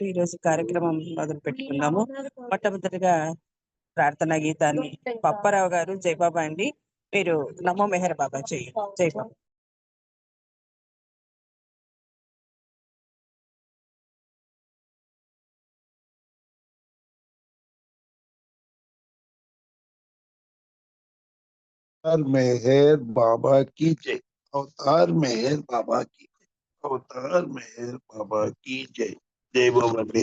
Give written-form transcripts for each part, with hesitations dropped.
చేసుకుంటూ ఈరోజు కార్యక్రమం మొదలు పెట్టుకున్నాము. మొట్టమొదటిగా ప్రార్థనా గీతాన్ని పప్పారావు గారు జయబాబా అండి, మీరు నమో మెహర్ బాబా చేయండి. జయబాబా. मेहर बाबा की जय। अवतार मेहर बाबा की जय। अवतार मेहर बाबा की जय। जय बाबा जी।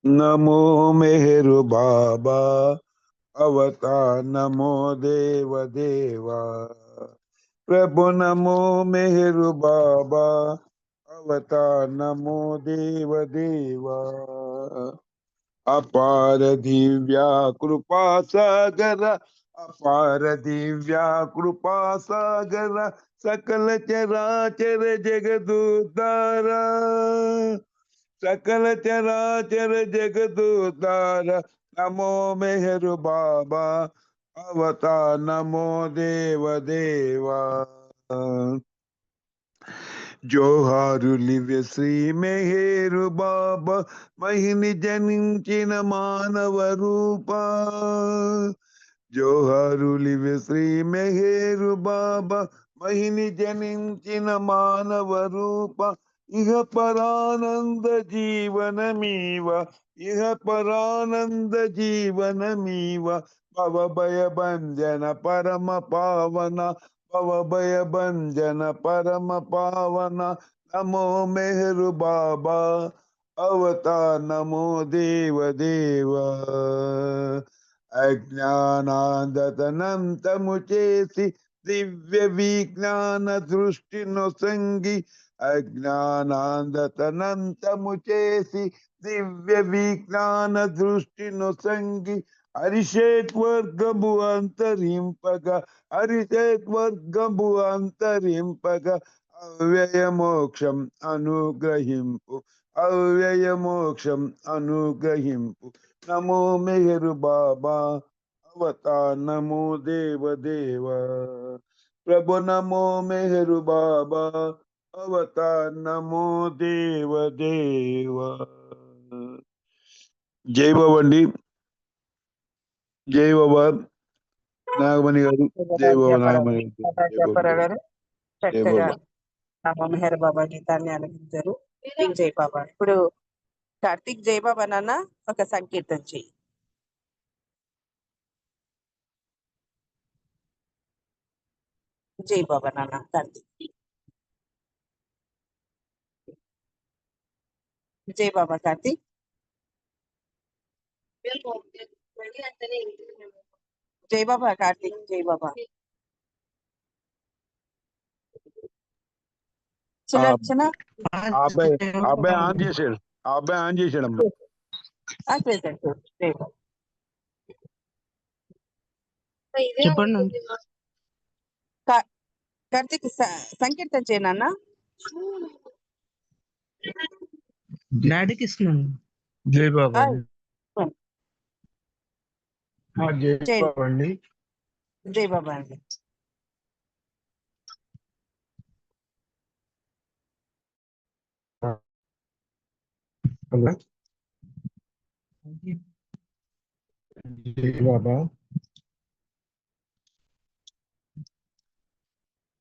नमो मेहर बाबा अवतार, नमो देव देवा प्रभु, नमो मेहर बाबा अवतार, नमो देव देवा। अपार दिव्या कृपा सागर, अपार दिव्या कृपा सागर, सकल चराचर जगदुद्धारा, सकल चराचर जगदुद्धारा। नमो मेहर बाबा अवतार, नमो देव देवा। జోహారులివె శ్రీ మెహేరు బాబా, మహిని జనించిన మానవ రూప. జోహారులివె శ్రీ మెహేరు బాబా, మహిని జనించిన మానవ రూప. ఇహ పరానంద జీవనమీవ, ఇహ పరానంద జీవనమీవ. భవ భయ భంజన పరమ పావన, భవ భయ భంజన పరమ పావన. నమో మెహరు బాబా అవతార్, నమో దేవ దేవా. అజ్ఞానాంధతనంతము చేసి దివ్య విజ్ఞాన దృష్టి నొసంగి, అజ్ఞానాంధతనంతము చేసి దివ్య విజ్ఞాన దృష్టి నొసంగి. హరిషేత్వర్గము అంతరింపగా, హరిషేత్వర్గము అంతరింపగా. అవ్యయ మోక్షం అనుగ్రహింపు, అవ్యయ మోక్షం అనుగ్రహింపు. నమో మెహరు బాబా అవతార్, నమో దేవ దేవా ప్రభు, నమో మెహరు బాబా అవతార్, నమో దేవ దేవా. జై బాబా అండి. జై బాబా నాగమణి గారు. జై బాబా నాగమణి గారు చక్కగా నమో మెహర్ బాబా గీతాన్ని ఆలపించారు. జై బాబా. ఇప్పుడు కార్తీక్ జై బాబా నాన్న ఒక సంకీర్తన చెయ్యి. జై బాబా నాన్న. కార్తీక్ జై బాబా. కార్తీక్ జై బాబా. కార్తీక్ జై బాబా. సులోచన అబ్బాయి ఆన్ చేసాడు, అబ్బాయి ఆన్ చేసాడు అమ్మా. చెప్పండి కార్తీక్, సంకీర్తన చేయనన్నా. డాడీకి ఇస్తున్నాను. జై బాబా. జై బాబా అండి. జై బాబా అండి. జై బాబా.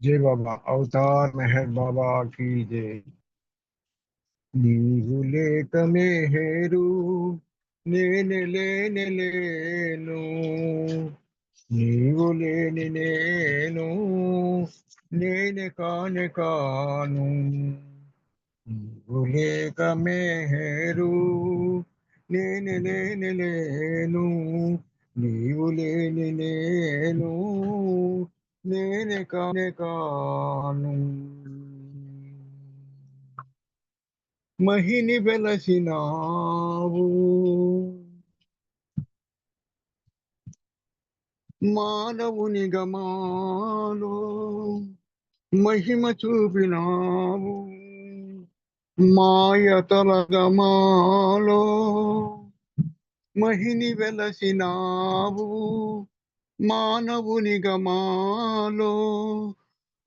జై బాబా. అవతార్ మెహర్ బాబా की जय। నీవు లేక మెహరు నేను లేని లేను, నీవు లేని నేను నేనే కానే కాను. నీవు లేక మెహరు నేను లేని లేను, నీవు లేని నేను నేనే కానే కాను. మహిని వెలసినావు, మానవుని గమాలో మహిమ చూపినావు. మాయతల గమాలో మహిని వెలసినావు, మానవునిగా మాలో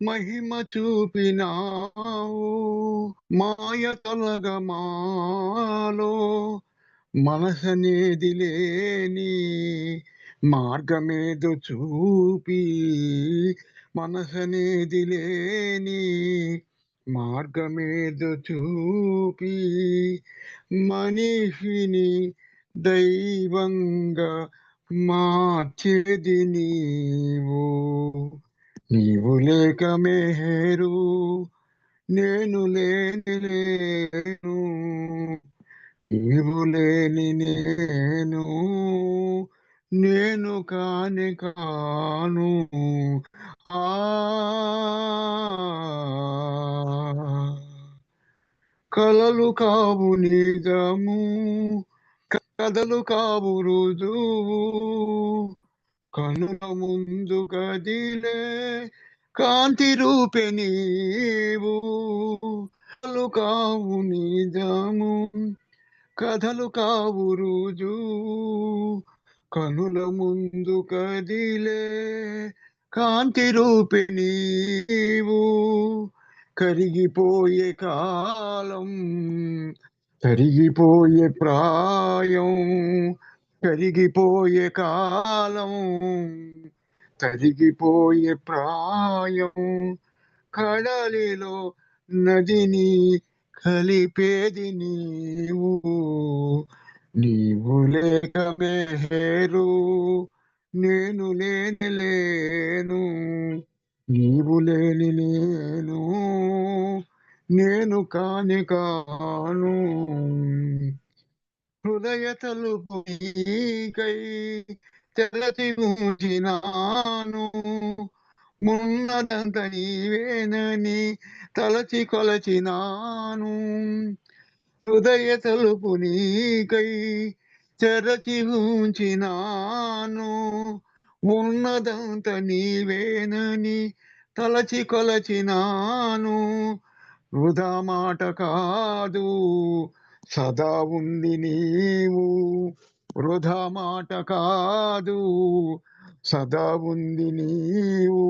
మహిమ చూపినావు, మాయ తొలగ మాలో మనసనేది లేని మార్గమేదో చూపి, మనసనేది లేని మార్గమేదో చూపి, మనిషిని దైవంగా మార్చేది నీవు. నీవు లేక మేరు నేను లేను, నీవు లేని నేను కాని కాను. ఆ కలలు కావు నిజము, కథలు కావు రుజువు, కనుల ముందు గదిలే కాంతి రూపే నీవు. కలలు కావు నిజము, కథలు కావు రుజువు, కనుల ముందు కదిలే కాంతి రూపే నీవు. కరిగిపోయే కాలం, కరిగిపోయే ప్రాయం, కరిగిపోయే కాలం, కరిగిపోయే ప్రాయం, కడలిలో నదిని కలిపేది నీవు. నీవు లేక మేరు నేను లేను, నీవు లేని నేను కాని కాను. హృదయ తలుపు నీకై తెలచి ఉంచినాను, మున్నదంత నీవేనని తలచి కొలచినాను. హృదయ తలుపు నీకై తెరచి ఉంచినాను, ఉన్నదంత నీవేనని తలచి కొలచినాను. వృధా మాట కాదు సదా ఉంది నీవు, వృధా మాట కాదు సదా ఉంది నీవు.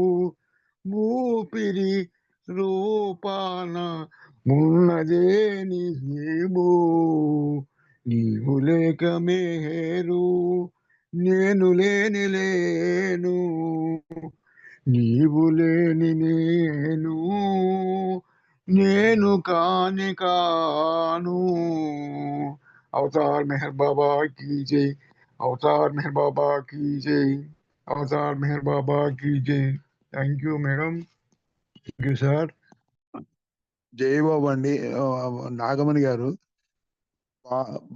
ఊపిరి రూపాన ఉన్నదే నీవు. నీవు లేక మేరు నేను లేను, నీవు లేని నేను కాని కాను. अवतार मेहर बाबा की जय, अवतार मेहर बाबा की जय, अवतार मेहर बाबा की जय. Thank you madam, thank you sir. జై బాబా అండి. నాగమణి గారు,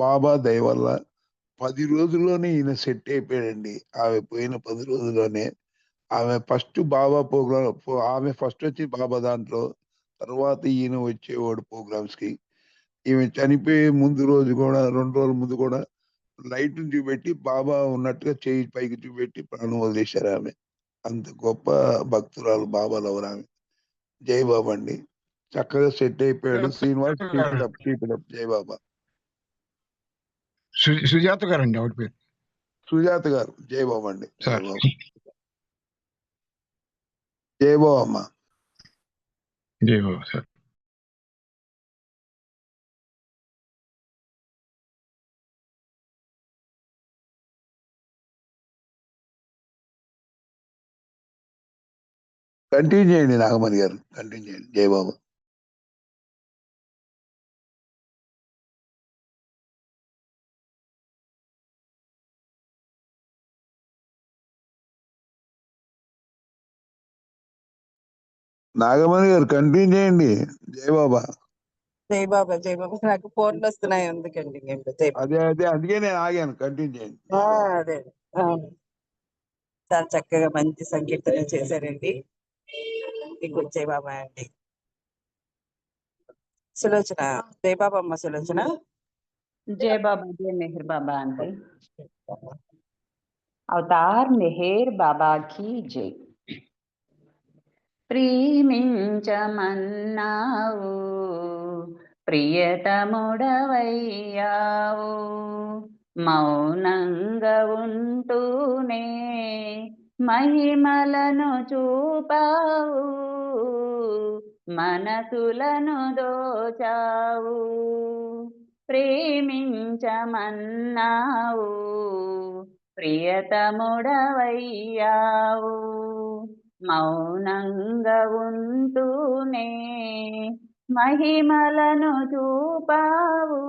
బాబా దయ వల్ల 10 రోజుల్లోనే ఈయన సెట్ అయిపోయాడండి. ఆమె పోయిన 10 రోజుల్లోనే ఆమె ఫస్ట్ బాబా ప్రోగ్రామ్, ఆమె ఫస్ట్ వచ్చి బాబా దాంట్లో, తర్వాత ఈయన వచ్చేవాడు ప్రోగ్రామ్స్ కి. ఈమె చనిపోయే ముందు రోజు కూడా, 2 రోజుల ముందు కూడా లైట్ చూపెట్టి బాబా ఉన్నట్టుగా చేయి పైకి చూపెట్టి ప్రాణం వదిలేశారు ఆమె. అంత గొప్ప భక్తురాలు, బాబా లవర్ ఆమె. జై బాబా అండి. చక్కగా సెట్ అయిపోయాడు. శ్రీనివాస్ కీప్ జై బాబా. సుజాత గారండి ఆవిడ పేరు. సుజాత గారు, జై బాబా అండి. జై సార్ బాబా. జై బాబా అమ్మ. జై బాబా సార్. కంటిన్యూ చేయండి నాగమణి గారు, కంటిన్యూ చేయండి. జై బాబా. నాగమణి గారు కంటిన్యూ చేయండి. జై బాబా. జై బాబా, జై బాబా. నాకు ఫోన్లు వస్తున్నాయి అందుకండి. జై బాబా. అదే అందుకే నేను ఆగాను. కంటిన్యూ చేయండి. అదే అవును. చాలా చక్కగా మంచి సంకీర్తన చేశారండి. మీకు జై బాబా అండి. సులోచన, జై బాబా అమ్మ. సులోచన, जय बाबा, जय मेहर बाबा आंटी. अवतार मेहर बाबा की जय. ప్రేమించమన్నావు ప్రియతముడవయ్యావు, మౌనంగా ఉంటూనే మహిమలను చూపావు, మనసులను దోచావు, ప్రేమించమన్నావు, ప్రియతముడవయ్యావు. మౌనంగా ఉంటూనే మహిమలను చూపావు,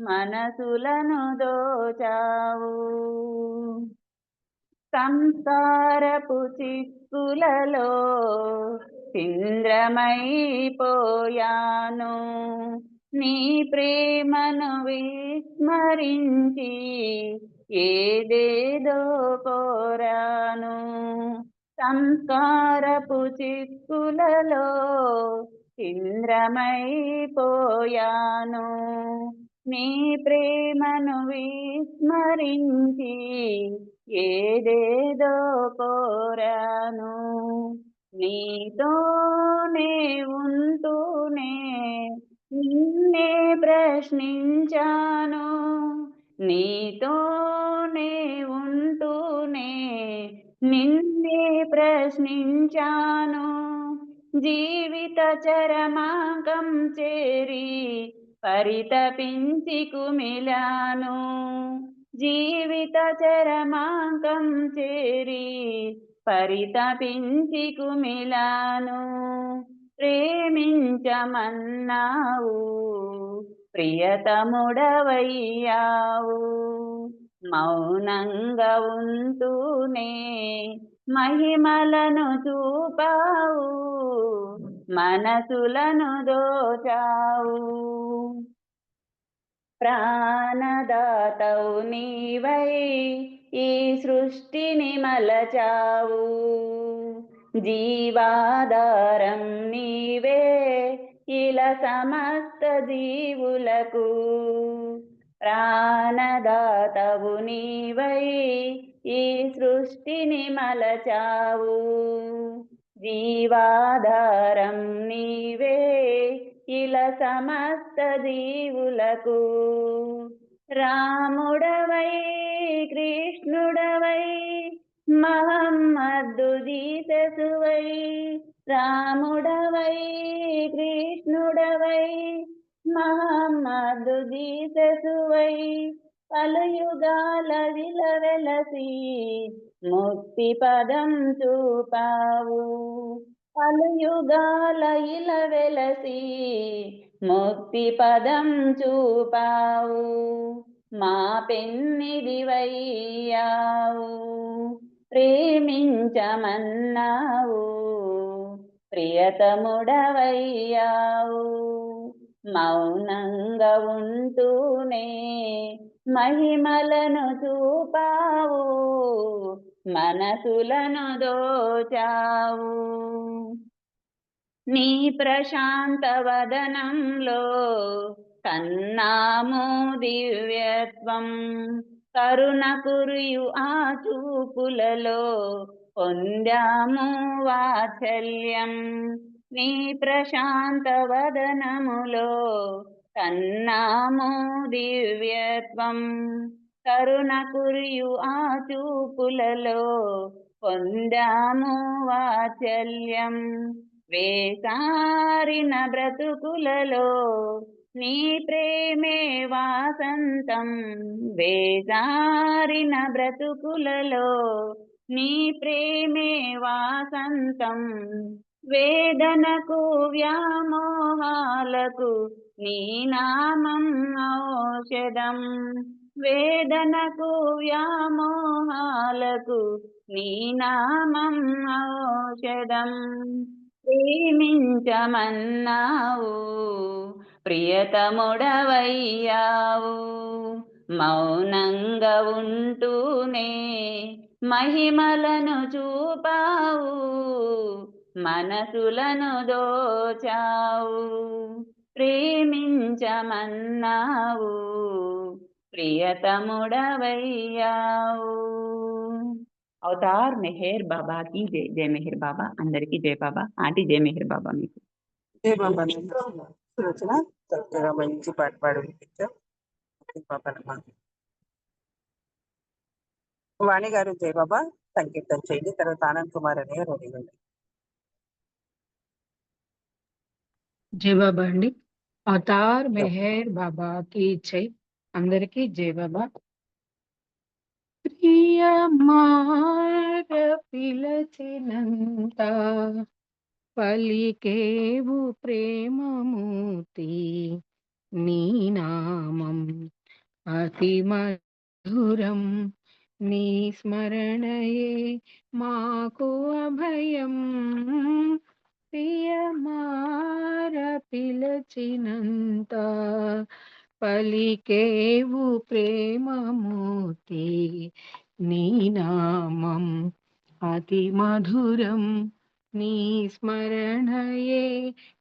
మనసులను దోచావు. సంసారపు చిక్కులలో చింద్రమైపోయాను, నీ ప్రేమను విస్మరించి ఏదేదో కోరాను. సంస్కారపు చిక్కులలో చింద్రమైపోయాను, నీ ప్రేమను విస్మరించి ఏదేదో కోరాను. నీతోనే ఉంటూనే నిన్నే ప్రశ్నించాను, నీతోనే ఉంటూనే నిన్నే ప్రశ్నించాను. జీవిత చరమాంకం చేరి పరితపించి కుమిలాను, జీవిత చరమాంకం చేరి పరితపించి కుమిలాను. ప్రేమించమన్నావు, ప్రియతముడవయ్యావు. మౌనంగా ఉంటూనే మహిమలను చూపావు, మనసులను దోచావు. ప్రాణదాతవు నీవై ఈ సృష్టిని మలచావు, జీవాధారం నీవే ఇలా సమస్త జీవులకు. ప్రాణదాతవు నీవై ఈ సృష్టిని మలచావు, జీవాధారం నీవే ఇలా సమస్త జీవులకు. రాముడవై కృష్ణుడవై మహమ్మద్దు జీససువై, రాముడవై కృష్ణుడవై మహమ్మద్దు జీససువై, పలుయుగాల విలవెలసి ముక్తి పదం చూపావు. పలుయుగాల ఇలవెలసి ముక్తి పదం చూపావు. మా పెన్నిదివయ్యావు, ప్రేమించమన్నావు, ప్రియతముడవయ్యావు. మౌనంగా ఉంటూనే మహిమలను చూపావు, మనసులను దోచావు. నీ ప్రశాంత వదనంలో కన్నాము దివ్యత్వం, కరుణ కురియు ఆ చూపులలో పొందాము వాత్సల్యం. నీ ప్రశాంత వదనములో కన్నాము దివ్యత్వం, కరుణ కురియు ఆ చూపులలో పొందాము వాత్సల్యం. వేసారిన బ్రతుకులలో నీ ప్రేమే వాసంతం, వేసారిన బ్రతుకులలో నీ ప్రేమే వాసంతం. వేదనకు వ్యామోహాలకు నీ నామం ఔషధం, వేదనకు వ్యామోహాలకు నీ నామం ఔషధం. ప్రేమించమన్నావు, ప్రియతముడవయ్యావు. మౌనంగా ఉంటూనే మహిమలను చూపావు, మనసులను దోచావు. ప్రేమించమన్నావు, ప్రియతముడవయ్యావు. అవతార్ మెహర్ బాబా की जय. जय मेहर बाबा. అందరికీ జై బాబా. ఆంటీ జై మెహర్ బాబా. మీకు జై బాబా. సులోచన చక్కగా మంచి పాట పాడు వినిపించావు. పాప వాణి గారు జై బాబా. సంకీర్తన చేయండి. తర్వాత ఆనంద్ కుమార్ అనే రెడీ ఉంది. జై బాబా అండి. అవతార్ మెహర్ బాబా కి జై. అందరికీ జై బాబా. ప్రియమార పిలచినంత పలికేవు ప్రేమమూర్తి, నీ నామం అతి మధురం, నీ స్మరణయే మాకు అభయం. ప్రియమార పిలచినంత పలికేవు ప్రేమమూర్తి, నీ నామం అతి మధురం, నీ స్మరణయే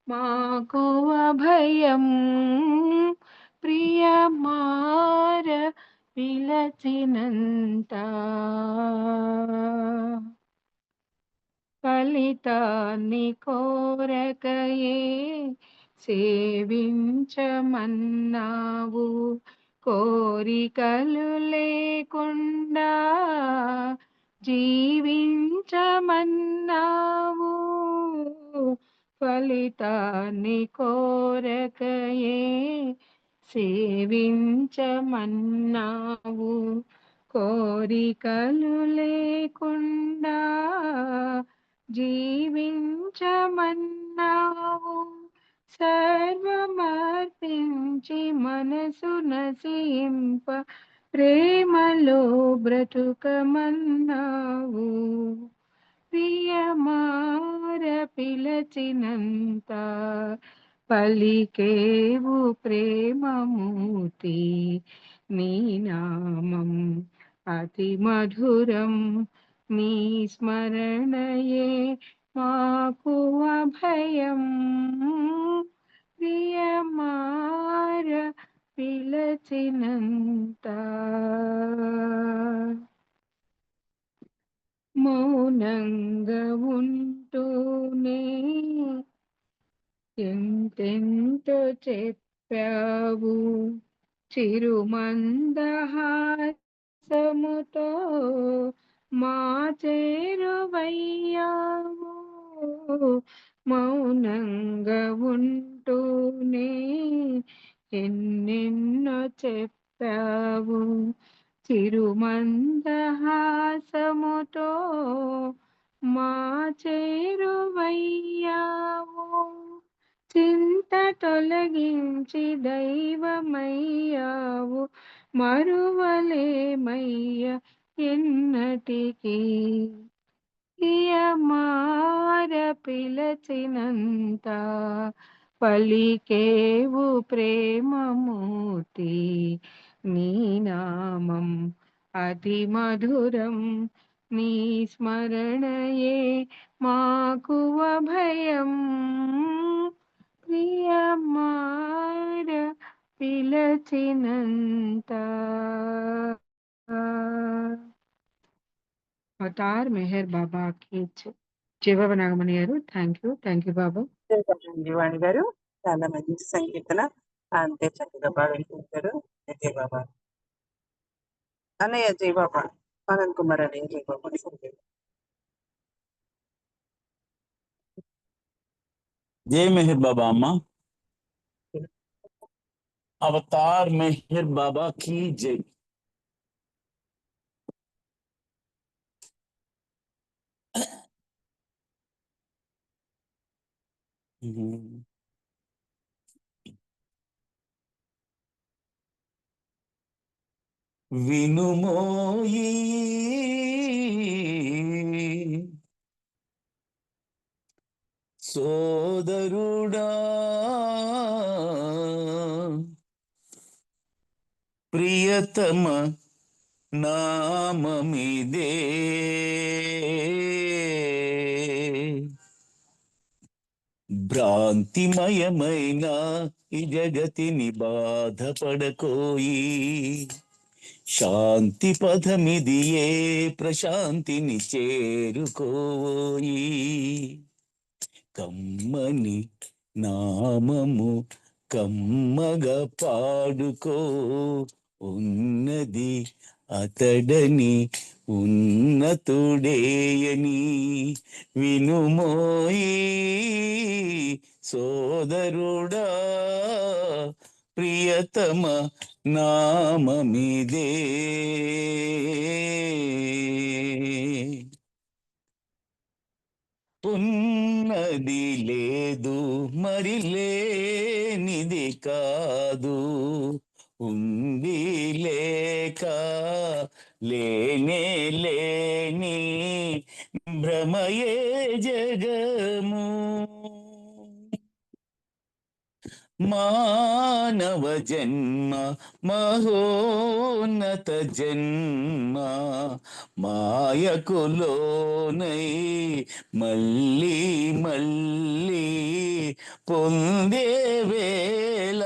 మాకు అభయం. ప్రియమార పిలచినంత ఫలితాన్ని కోరకయే సేవించమన్నావు, కోరికలు లేకుండా జీవించమన్నావు. ఫలితాన్ని కోరకయే సేవించమన్నావు, కోరికలు లేకుండా జీవించమన్నావు. సర్వమర్పించి మనసు నసింప ప్రేమలో బ్రతుకమన్నావు. ప్రియమార పిలచినంత పలికేవు ప్రేమమూర్తి, నీ నామం అతి మధురం, నీ స్మరణయే మాకు అభయం. ప్రియమార పిలచినంత మౌనంగా ఉంటూనే ఎంతెంతో చెప్పావు, చిరుమందహాసముతో మా చేరువయ్యావు. మౌనంగా ఉంటూనే ఎన్నెన్నో చెప్పావు, చిరుమందహాసముతో మా చేరువయ్యావు. చింత తొలగించి దైవమయ్యావు, మరువలేమయ్య ఎన్నటికీ. ప్రియమార పిలచినంత పలికేవు ప్రేమమూర్తి, నీ నామం అతి మధురం, నీ స్మరణయే మాకు అభయం. ప్రియమార పిలచినంత. అవతార్ మెహర్ బాబా కి జై బాబా. నాగమణి గారు థ్యాంక్ యూ బాబా. వాణి గారు చాలా మంచి సంకీర్తన, అంతే చక్కగా బాగా వినిపించారు. జై బాబా. అన్నయ్య జై బాబా. ఆనంద్ కుమార్ అన్నయ్య జై బాబా. जय मेहर बाबा अम्मा। अवतार मेहर बाबा की जय। వినుమోయి సోదరుడా, ప్రియతమ నామమిదే, భ్రాంతిమయమైన ఈ జగతిని బాధపడకోయి, శాంతి పదమిదియే ప్రశాంతిని చేరుకోయి. కమ్మని నామము కమ్మగా పాడుకో, ఉన్నది అతడని ఉన్నతుడేయని వినుమోయి సోదరుడా ప్రియతమ నామమిదే. ఉన్నది లేదు మరి లేనిది కాదు, ఉంది లేక లేనే లేని భ్రమయే జగము. మానవ జన్మ మహోన్నత జన్మ మాయకు లోనై మళ్ళీ మళ్ళీ పొందే వేళ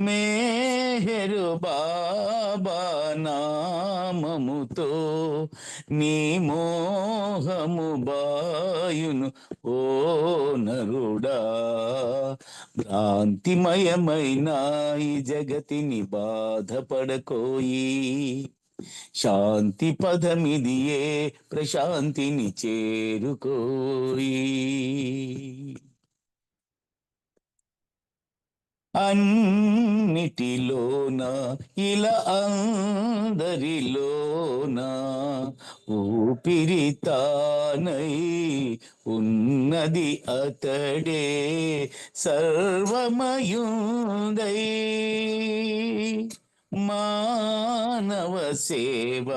మేహరు బాబా నామముతో నీ మోహము బాయును ఓ నరుడా. భ్రాంతిమయమైన ఈ జగతిని బాధపడకోయి, శాంతి పదమిదియే ప్రశాంతిని చేరుకోయి. అన్నిటిలోన ఇలా అందరిలోన ఊపిరితానై ఉన్నది అతడే సర్వమయుందై. మానవ సేవ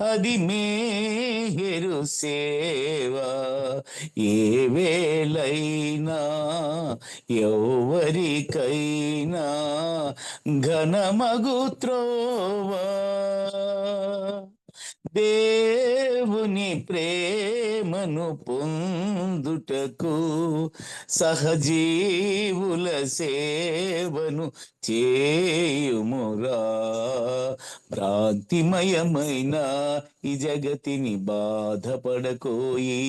అది మేహరు సేవ, ఏ వేళైనా ఎవరికైనా ఘనమగు త్రోవా. దేవుని ప్రేమను పొందుటకు సహజీవుల సేవను చేయుమురా. భ్రాంతిమయమైన ఈ జగతిని బాధపడకోయి,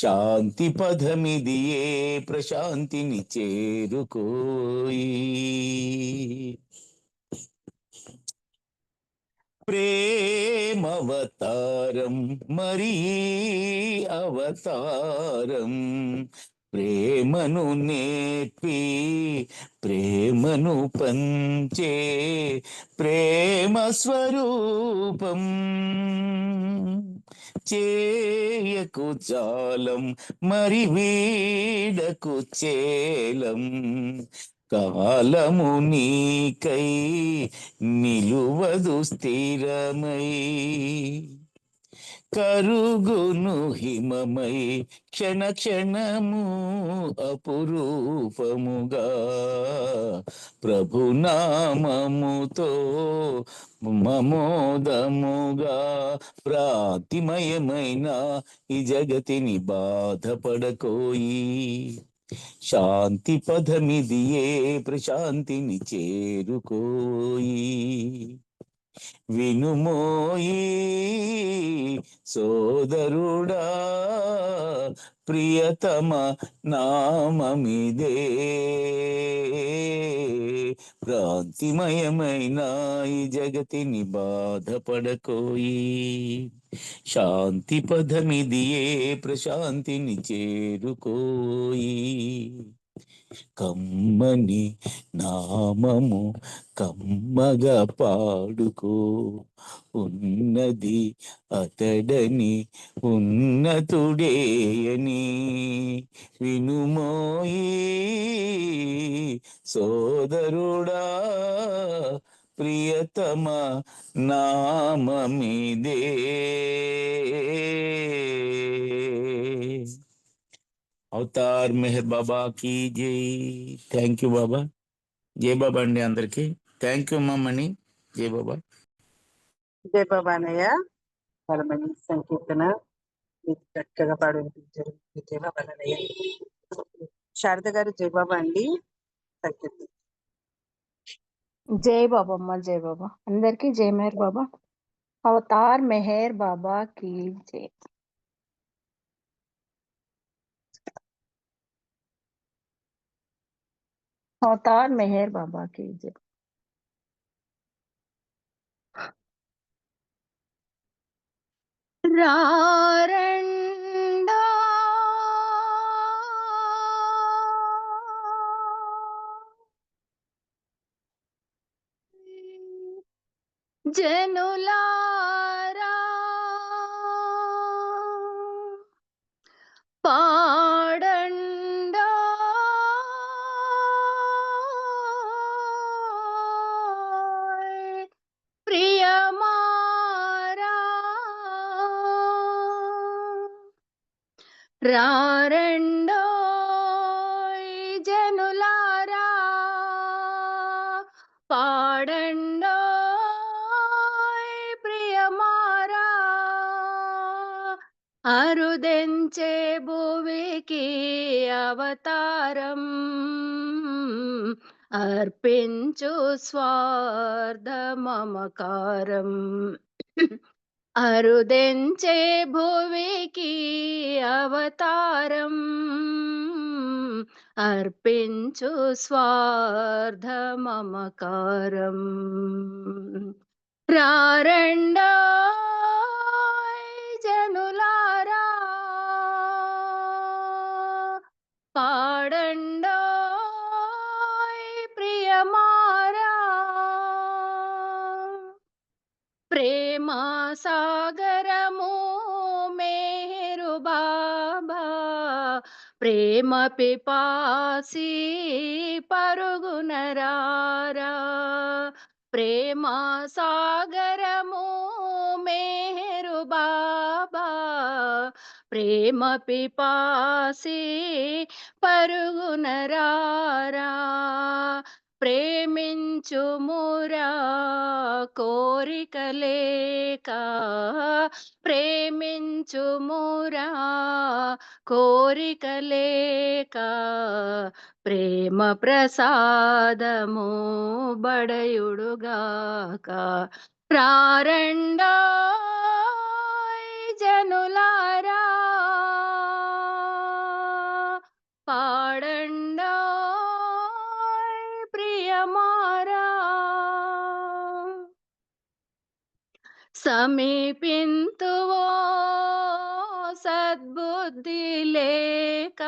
శాంతి పదమిదియే ప్రశాంతిని చేరుకోయి. ప్రేమవతారం మరి అవతారం ప్రేమను నేర్పి ప్రేమను పంచే ప్రేమ స్వరూపం. చేయకు జాలం మరి వీడకు చేలం, కాలము నీకై నిలువదు స్థిరమై. కరుగును హిమమై క్షణ క్షణము అపురూపముగా, ప్రభునామముతో మమోదముగా. ప్రాతిమయమైన ఈ జగతిని బాధపడకోయి, శాంతి పదమిదియే ప్రశాంతిని చేరుకోయి. వినుమోయి సోదరుడా ప్రియతమ నామమిదే. భ్రాంతిమయమైన ఈ జగతిని బాధపడకోయి, శాంతి పదమిదియే ప్రశాంతిని చేరుకోయి. కమ్మని నామము కమ్మగా పాడుకో, ఉన్నది అతడని ఉన్నతుడేయని వినుమోయి సోదరుడా ప్రియతమ నామమిదే. అవతార్ మెహర్ బాబా की జై. Thank you Baba. జై బాబా అండి అందరికి. థ్యాంక్ యూ మమ్మని. జై బాబా. జై బాబా అన్నయ్య. చాలా మంచి సంకీర్తన మీకు చక్కగా పాడు వినిపించారు. జై బాబా అన్నయ్య. శారద గారు జై బాబా అండి. సంకీర్తన. జై బాబమ్మ, జై బాబా అందరికి. జై మెహర్ బాబా. అవతార్ మెహర్ బాబా की जय. అవతార్ మెహర్ బాబా की जय. రారండా జనులారా పాడండా ప్రియమారా రారండోయ్ జనులారా పాడండోయ్ ప్రియమారా అరుదెంచే భువికి అవతారం అర్పించు స్వార్థ మమకారం అరుదెంచే భువికి అవతారం అర్పించు స్వార్థ మమకారం రారండోయ్ జనులారా పాడండోయ్ ప్రియమారా ప్రేమ సాగరము మేరు బాబా ప్రేమ పిపాసి పరుగునరారా ప్రేమ సాగరము మేరు బాబా ప్రేమ పిపాసి పరుగునరారా ప్రేమించుమురా కోరిక లేక ప్రేమించుమురా కోరిక లేక ప్రేమ ప్రసాదము బడయుడుగాక రారండోయ్ జనులారా పాడండోయ్ ప్రియమారా సమీపింతువో సద్బుద్ధి లేక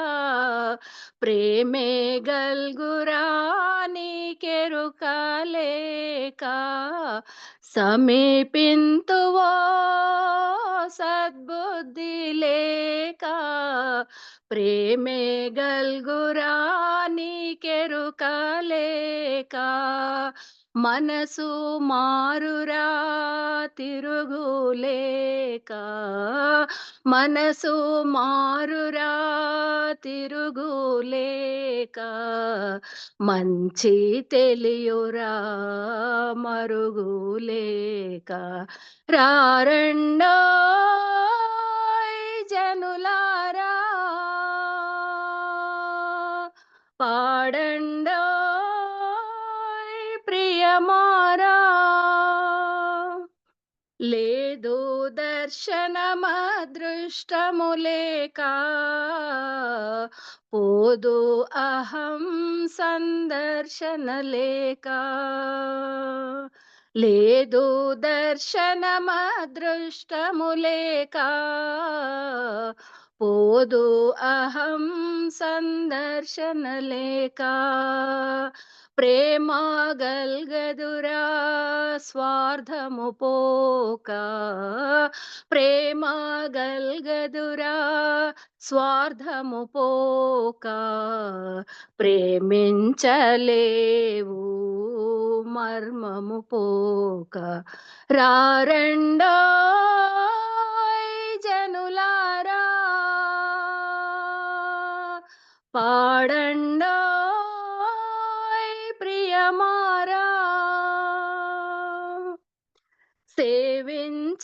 ప్రేమే గల్గురా నీకెరుక లేక సమీపింతువో సద్బుద్ధి లేక ప్రేమే గల్గురా నీకెరుక లేక మనసు మారురా తిరుగులేక మనసు మారురా తిరుగులేక మంచి తెలియురా మరుగులేక రారండోయ్ జనులారా పాడండోయ్ ప్రియమారా లేదు దర్శనమదృష్టము లేక పోదు అహం సందర్శన లేక లేదు దర్శనమదృష్టము లేక పోదు అహం సందర్శన లేక ప్రేమ గల్గదురా స్వార్థము పోక ప్రేమ గల్గదురా స్వార్థము పోక ప్రేమించలేవు మర్మము పోక రారండోయ్ జనులారా పాడండోయ్ ప్రియమారా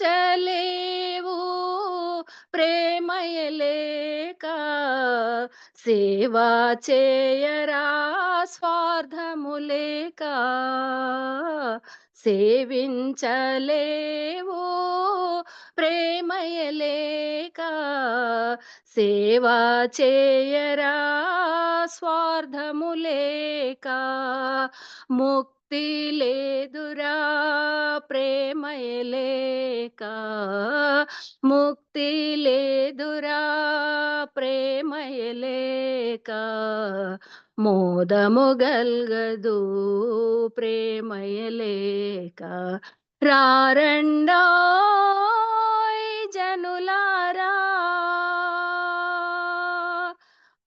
సేవించలేవు ప్రేమయలేక సేవా చేయరా స్వార్థము లేక సేవించలేవు ప్రేమయలేక సేవా చేయరా స్వార్థము లేక ముక్తి లేదురా ప్రేమయలేక, ముక్తి లేదురా ప్రేమయలేక, మోదము గల్గదు ప్రేమయలేక. రారండోయ్ జనులారా,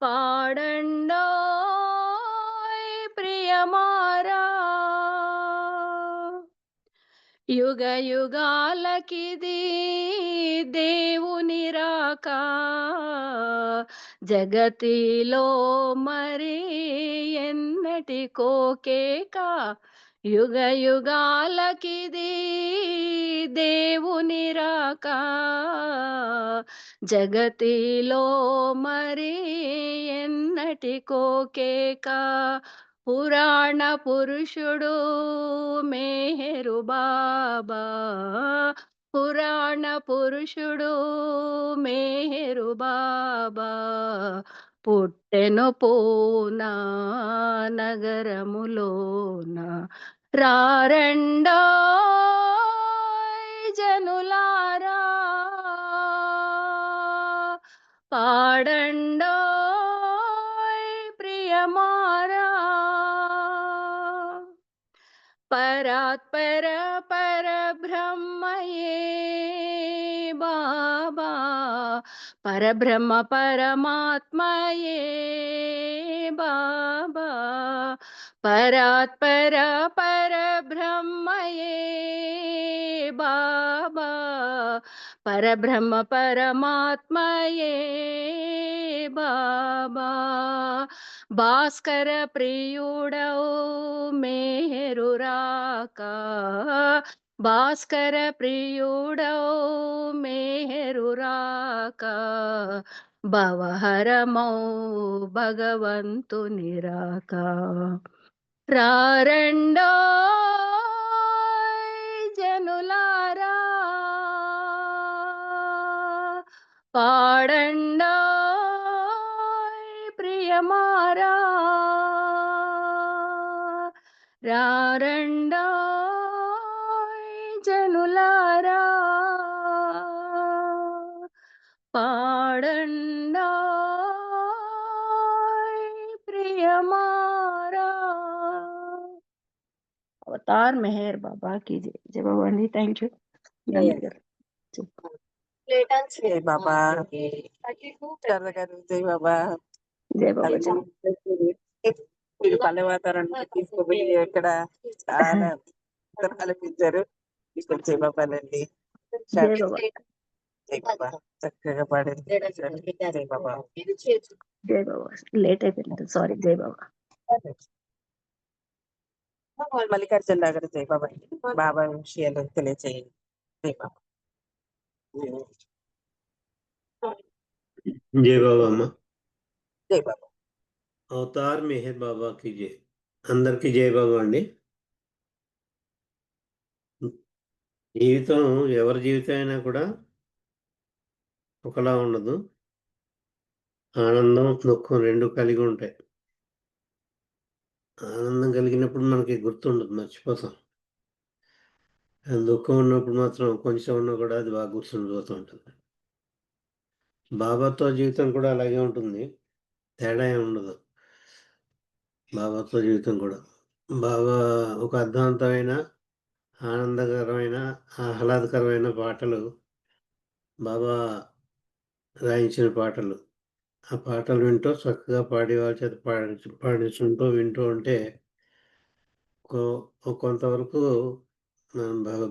పాడండోయ్ ప్రియమారా, యుగ యుగాలకిది దేవుని రాక, జగతిలో మరి ఎన్నటికో కేక. యుగ యుగాలకిది దేవుని రాక, జగతిలో మరి ఎన్నటికో కేక. పురాణ పురుషుడు మేహరు బాబా, పురాణ పురుషుడు మేహరు బాబా, పుట్టెను పూనా నగరములోన. రారండోయ్ జనులారా, పాడండోయ్ ప్రియమారా, పరాత్పర పరబ్రహ్మయే బాబా, పరబ్రహ్మ పరమాత్మయే బాబా, పరాత్పర పరబ్రహ్మయే బాబా, పరబ్రహ్మ పరమాత్మయే బాబా. భాస్కర ప్రియుడౌ మేరు రాక, భాస్కర ప్రియుడౌ మేరు రాక, భవహరమౌ భగవంతుని రాక. రారండోయ్ జనులారా, పాడండోయ్ ప్రియమారా, రారండోయ్ జనులారా, పాడండోయ్ ప్రియమారా. అవతార్ మెహర్ బాబా की जय. जय बाबा जी, थैंक यू. జై బాబా. శారద గారు జై బాబా. जय बाबा जी. మీరు పల్లె వాతావరణం తీసుకుపోయి ఇక్కడ చాలా కల్పించారు. ఇక్కడ జై బాబాలండి. जय बाबा. జై బాబా చక్కగా పాడింది. జై బాబా. जय बाबा. లేట్ అయిపోయింది, సారీ. జై బాబా. మల్లికార్జున గారు జై బాబా. బాబా విషయాలు తెలియచేయండి. జై బాబా. జై బాబా అమ్మ. జై బాబా. అవతార్ మెహర్ బాబాకి జై. అందరికీ జై బాబా అండి. జీవితం ఎవరి జీవితం అయినా కూడా ఒకలా ఉండదు. ఆనందం దుఃఖం రెండు కలిగి ఉంటాయి. ఆనందం కలిగినప్పుడు మనకి గుర్తుండదు, మర్చిపోతాం. దుఃఖం ఉన్నప్పుడు మాత్రం కొంచెం ఉన్నా కూడా అది బాగా గుర్తుండిపోతూ ఉంటుంది. బాబాతో జీవితం కూడా అలాగే ఉంటుంది, తేడా ఏమి ఉండదు. బాబాతో జీవితం కూడా బాబా ఒక అర్థవంతమైన, ఆనందకరమైన, ఆహ్లాదకరమైన పాటలు, బాబా రాయించిన పాటలు. ఆ పాటలు వింటూ చక్కగా పాడి వాళ్ళ చేత పాడించుకుంటూ వింటూ ఉంటే కొంతవరకు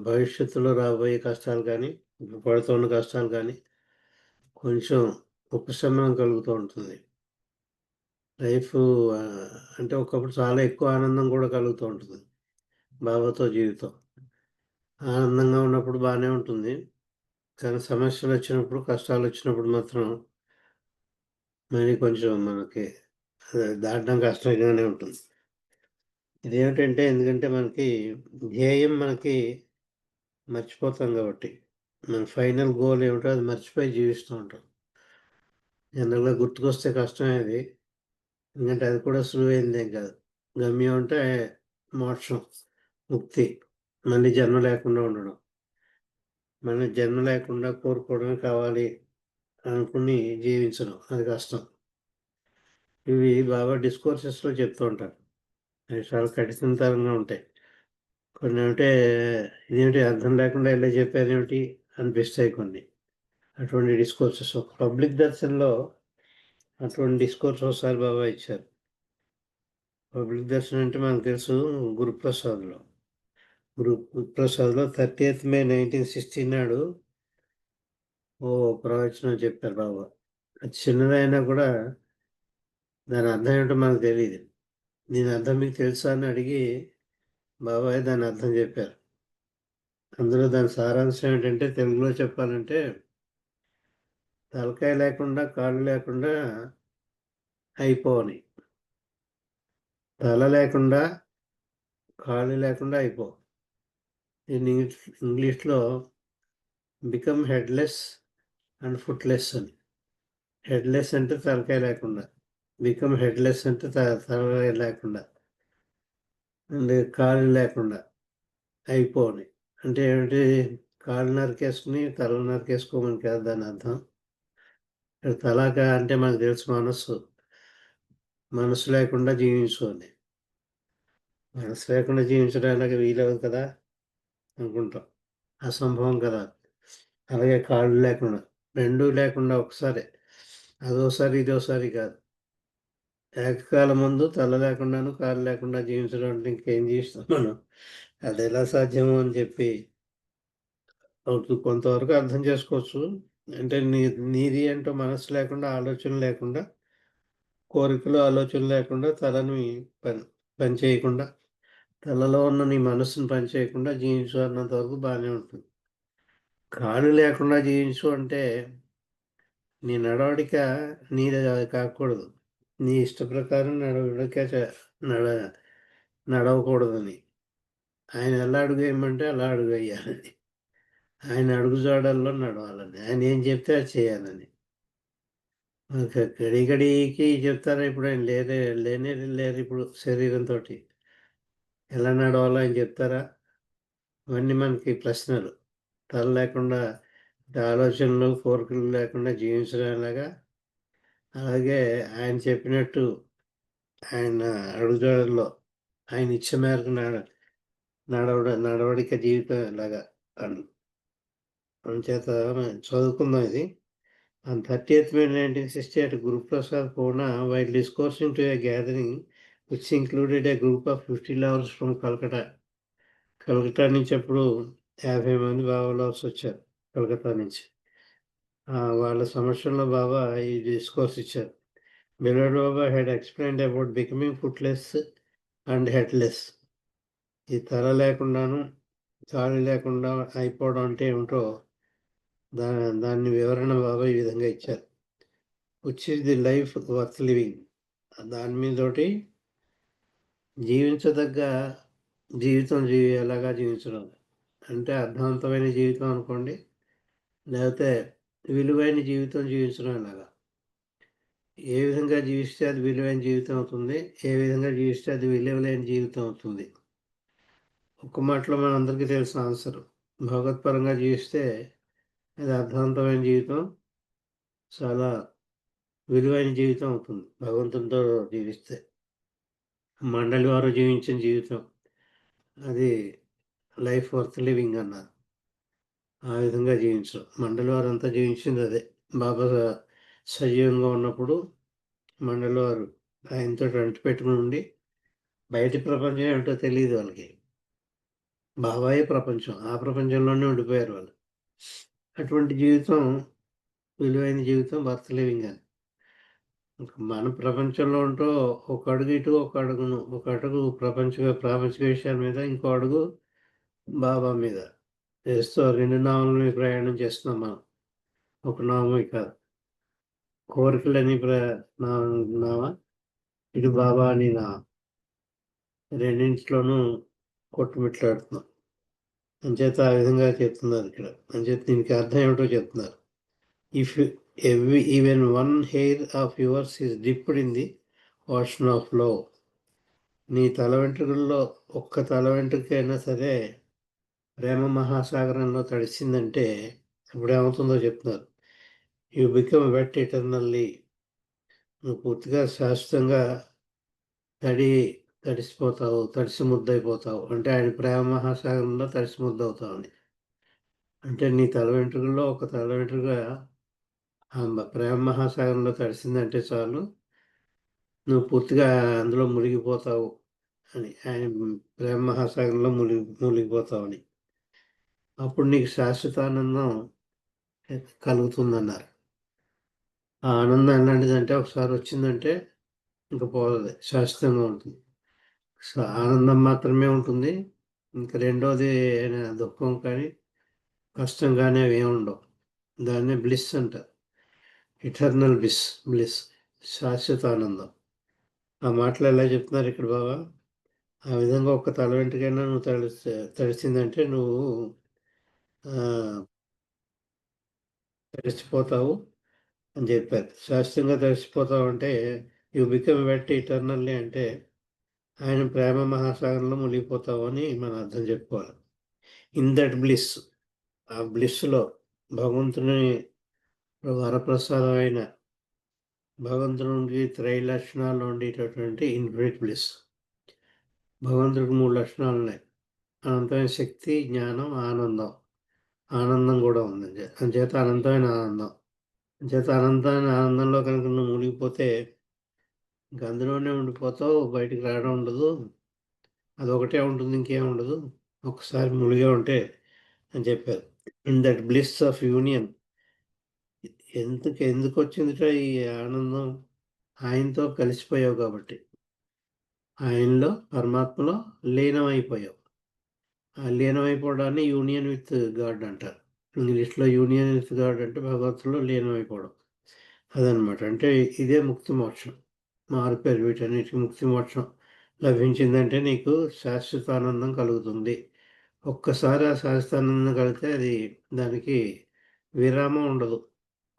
భవిష్యత్తులో రాబోయే కష్టాలు కానీ, పడుతున్న కష్టాలు కానీ కొంచెం ఉపశమనం కలుగుతూ ఉంటుంది. లైఫ్ అంటే ఒకప్పుడు చాలా ఎక్కువ ఆనందం కూడా కలుగుతూ ఉంటుంది బాబాతో జీవితం. ఆనందంగా ఉన్నప్పుడు బాగానే ఉంటుంది, కానీ సమస్యలు వచ్చినప్పుడు, కష్టాలు వచ్చినప్పుడు మాత్రం మరి కొంచెం మనకి దాటడం కష్టంగానే ఉంటుంది. ఇదేమిటంటే, ఎందుకంటే మనకి ధ్యేయం మనకి మర్చిపోతాం కాబట్టి, మన ఫైనల్ గోల్ ఏమిటో అది మర్చిపోయి జీవిస్తూ ఉంటాం. జనరల్గా గుర్తుకొస్తే కష్టమే అది, ఎందుకంటే అది కూడా సులువైందేం కాదు. గమ్యం అంటే మోక్షం, ముక్తి, మళ్ళీ జన్మ లేకుండా ఉండడం. మళ్ళీ జన్మ లేకుండా కోరుకోవడమే కావాలి అనుకుని జీవించడం, అది కష్టం. ఇవి బాగా డిస్కోర్సెస్లో చెప్తూ ఉంటారు. అవి చాలా కఠినతరంగా ఉంటాయి. కొన్ని అంటే ఇదేమిటి అర్థం లేకుండా ఇలా చెప్పారేమిటి అనిపిస్తాయి కొన్ని. అటువంటి డిస్కోర్సెస్ పబ్లిక్ దర్శన్లో అటువంటి డిస్కోర్స్ ఒకసారి బాబా ఇచ్చారు. పబ్లిక్ దర్శనం అంటే మనకు తెలుసు గురుప్రసాద్లో. గురుప్రసాద్లో 30th May 1960 నాడు ప్రవచనం చెప్పారు బాబా. అది చిన్నదైనా కూడా దాని అర్థం ఏంటో మనకు తెలియదు. దీని అర్థం మీకు తెలుసా అని అడిగి బాబాయ్ దాని అర్థం చెప్పారు. అందులో దాని సారాంశం ఏంటంటే, తెలుగులో చెప్పాలంటే, తలకాయ లేకుండా కాళ్ళు లేకుండా అయిపోని, తల లేకుండా కాళ్ళు లేకుండా అయిపో. ఇంగ్లీష్లో బికమ్ హెడ్లెస్ అండ్ ఫుట్లెస్ అని. హెడ్లెస్ అంటే తలకాయ లేకుండా, బికమ్ హెడ్లెస్ అంటే తలకాయ లేకుండా, అండ్ కాళ్ళు లేకుండా అయిపోని. అంటే ఏమిటి? కాళ్ళు నరికేసుకుని తల నరికేసుకోమని కాదు దాని అర్థం. తలాక అంటే మనకు తెలుసు మనసు లేకుండా జీవించు అని. మనసు లేకుండా జీవించడానికి వీలవు కదా అనుకుంటాం, అసంభవం కదా. అలాగే కాళ్ళు లేకుండా, రెండూ లేకుండా ఒకసారి, అదోసారి ఇదోసారి కాదు. ఏకకాలం ముందు తల లేకుండాను కాళ్ళు లేకుండా జీవించడం అంటే ఇంకేం జీవిస్తాం మనం? అది ఎలా సాధ్యమో అని చెప్పి కొంతవరకు అర్థం చేసుకోవచ్చు. అంటే నీది అంటూ మనసు లేకుండా, ఆలోచన లేకుండా, కోరికలు ఆలోచన లేకుండా, తలని పని చేయకుండా, తలలో ఉన్న నీ మనసుని పని చేయకుండా జీవించు అన్నంత వరకు బాగానే ఉంటుంది. కాళ్ళు లేకుండా జీవించు అంటే నీ నడవడిక నీది కాకూడదు, నీ ఇష్ట ప్రకారం నడవకూడదని. ఆయన ఎలా అడుగు వేయమంటే అలా అడుగు వేయాలని, ఆయన అడుగుజాడల్లో నడవాలని, ఆయన ఏం చెప్తే అది చేయాలని. గడికి చెప్తారా? ఇప్పుడు ఆయన లేరు ఇప్పుడు శరీరంతో. ఎలా నడవాలో ఆయన చెప్తారా? ఇవన్నీ మనకి ప్రశ్నలు. తల లేకుండా, ఆలోచనలు కోరికలు లేకుండా జీవించడంలాగా, అలాగే ఆయన చెప్పినట్టు ఆయన అడుగుజాడల్లో ఆయన ఇచ్చే మేరకు నడవడిక జీవితం లాగా చేత చదువుకుందాం ఇది. On 30th May 1968, Guru Prasad Pona, while discoursing to a gathering which included a group of 50 lovers from Calcutta. Calcutta నుంచి అప్పుడు 50 మంది బాబా లవర్స్ వచ్చారు కలకత్తా నుంచి. వాళ్ళ సమక్షంలో బాబా ఈ డిస్కోర్స్ ఇచ్చారు. Beloved Baba had explained about becoming footless and headless. ఈ తల లేకుండాను కాళ్ళు లేకుండా అయిపోవడం అంటే ఏమిటో దాన్ని వివరణ బాబా ఈ విధంగా ఇచ్చారు. Which is the life worth living. దాని మీదోటి జీవించదగ్గ జీవితం ఎలాగా జీవించడం అంటే అర్థవంతమైన జీవితం అనుకోండి, లేకపోతే విలువైన జీవితం జీవించడం ఎలాగా. ఏ విధంగా జీవిస్తే అది విలువైన జీవితం అవుతుంది, ఏ విధంగా జీవిస్తే అది విలువలేని జీవితం అవుతుంది. ఒక్క మాటలో మన అందరికీ తెలిసిన ఆన్సర్, భగవత్పరంగా జీవిస్తే అది అర్థవంతమైన జీవితం, చాలా విలువైన జీవితం అవుతుంది. భగవంతునితో జీవిస్తే మండలి వారు జీవించిన జీవితం అది లైఫ్ వర్త్ లివింగ్ అన్నారు. ఆ విధంగా జీవించడం. మండలి వారు అంతా జీవించింది అదే. బాబా సజీవంగా ఉన్నప్పుడు మండలి వారు ఆయనతో అంటు పెట్టుకుని ఉండి, బయటి ప్రపంచం ఏమిటో తెలియదు వాళ్ళకి, బాబాయే ప్రపంచం, ఆ ప్రపంచంలోనే ఉండిపోయారు వాళ్ళు. అటువంటి జీవితం విలువైన జీవితం వర్త్ లివింగ్ అని. మన ప్రపంచంలో ఉంటూ ఒక అడుగు ఇటు, ఒక అడుగు ప్రాపంచిక విషయాల మీద, ఇంకో అడుగు బాబా మీద వేస్తూ 2 నామల మీద ప్రయాణం చేస్తున్నాం మనం. ఒక నామమే కాదు, కోరికలని నామా, ఇటు బాబా అని రెండింటిలోనూ కొట్టుమిట్లాడుతున్నాం. అంచేత ఆ విధంగా చెప్తున్నారు ఇక్కడ. అంచేత దీనికి అర్థం ఏమిటో చెప్తున్నారు. If even one hair of yours is dipped in the ocean of love, నీ తల వెంట్రుకల్లో ఒక్క తల వెంట్రుకైనా సరే ప్రేమ మహాసాగరంలో తడిసిందంటే ఇప్పుడు ఏమవుతుందో చెప్తున్నారు. You become wet eternally. నువ్వు పూర్తిగా శాశ్వతంగా తడిసిపోతావు, తడిసి ముద్దయిపోతావు. అంటే ఆయన ప్రేమ మహాసాగరంలో తడిసి ముద్దవుతావు అని. అంటే నీ తల వెంట్రుకల్లో ఒక తల వెంట్రుక ప్రేమ మహాసాగరంలో తడిసిందంటే చాలు, నువ్వు పూర్తిగా అందులో మునిగిపోతావు అని. ఆయన ప్రేమ మహాసాగరంలో మునిగిపోతావని. అప్పుడు నీకు శాశ్వతానందం కలుగుతుందన్నారు. ఆ ఆనందం ఎలాంటిదంటే ఒకసారి వచ్చిందంటే ఇంకా పోతుంది, శాశ్వతంగా ఉంటుంది. ఆనందం మాత్రమే ఉంటుంది. ఇంకా రెండోది దుఃఖం కానీ కష్టం కానీ అవి ఏమి ఉండవు. దాన్నే బ్లిస్ అంటారు. ఇటర్నల్ బ్లిస్, శాశ్వత ఆనందం. ఆ మాటలు ఎలా చెప్తున్నారు ఇక్కడ బాబా? ఆ విధంగా ఒక్క తల వెంట్రుకైనా నువ్వు తడిసిందంటే నువ్వు తడిసిపోతావు అని చెప్పారు. శాశ్వతంగా తడిసిపోతావు అంటే యు బికమ్ వెట్ ఇటర్నల్లీ అంటే ఆయన ప్రేమ మహాసాగరంలో మునిగిపోతావు అని మనం అర్థం చెప్పుకోవాలి. ఇన్ దట్ బ్లిస్, ఆ బ్లిస్లో భగవంతుని వరప్రసాదం అయిన భగవంతునికి త్రైలక్షణాలు ఉండేటటువంటి ఇన్ఫినిట్ బ్లిస్. భగవంతుడికి 3 లక్షణాలు ఉన్నాయి. అనంతమైన శక్తి, జ్ఞానం, ఆనందం. ఆనందం కూడా ఉంది. అంచేత అనంతమైన ఆనందం. అంచేత అనంతమైన ఆనందంలో కనుక నువ్వు మునిగిపోతే ఇంక అందులోనే ఉండిపోతావు, బయటికి రావడం ఉండదు. అదొకటే ఉంటుంది, ఇంకేం ఉండదు. ఒకసారి మునిగే ఉంటే అని చెప్పారు. In that bliss of union. ఎందుకు వచ్చిందిట ఈ ఆనందం? ఆయనతో కలిసిపోయావు కాబట్టి, ఆయనలో పరమాత్మలో లీనమైపోయావు. ఆ లీనమైపోవడాన్ని యూనియన్ విత్ గాడ్ అంటారు. ఇంగ్లీష్లో యూనియన్ విత్ గాడ్ అంటే భగవంతులో లీనమైపోవడం. అదనమాట. అంటే ఇదే ముక్తి మోక్షం. మారుపేరు వీటన్నిటికి ముక్తి మోక్షం లభించిందంటే నీకు శాశ్వత ఆనందం కలుగుతుంది. ఒక్కసారి ఆ శాశ్వతానందం కలిగితే అది దానికి విరామం ఉండదు.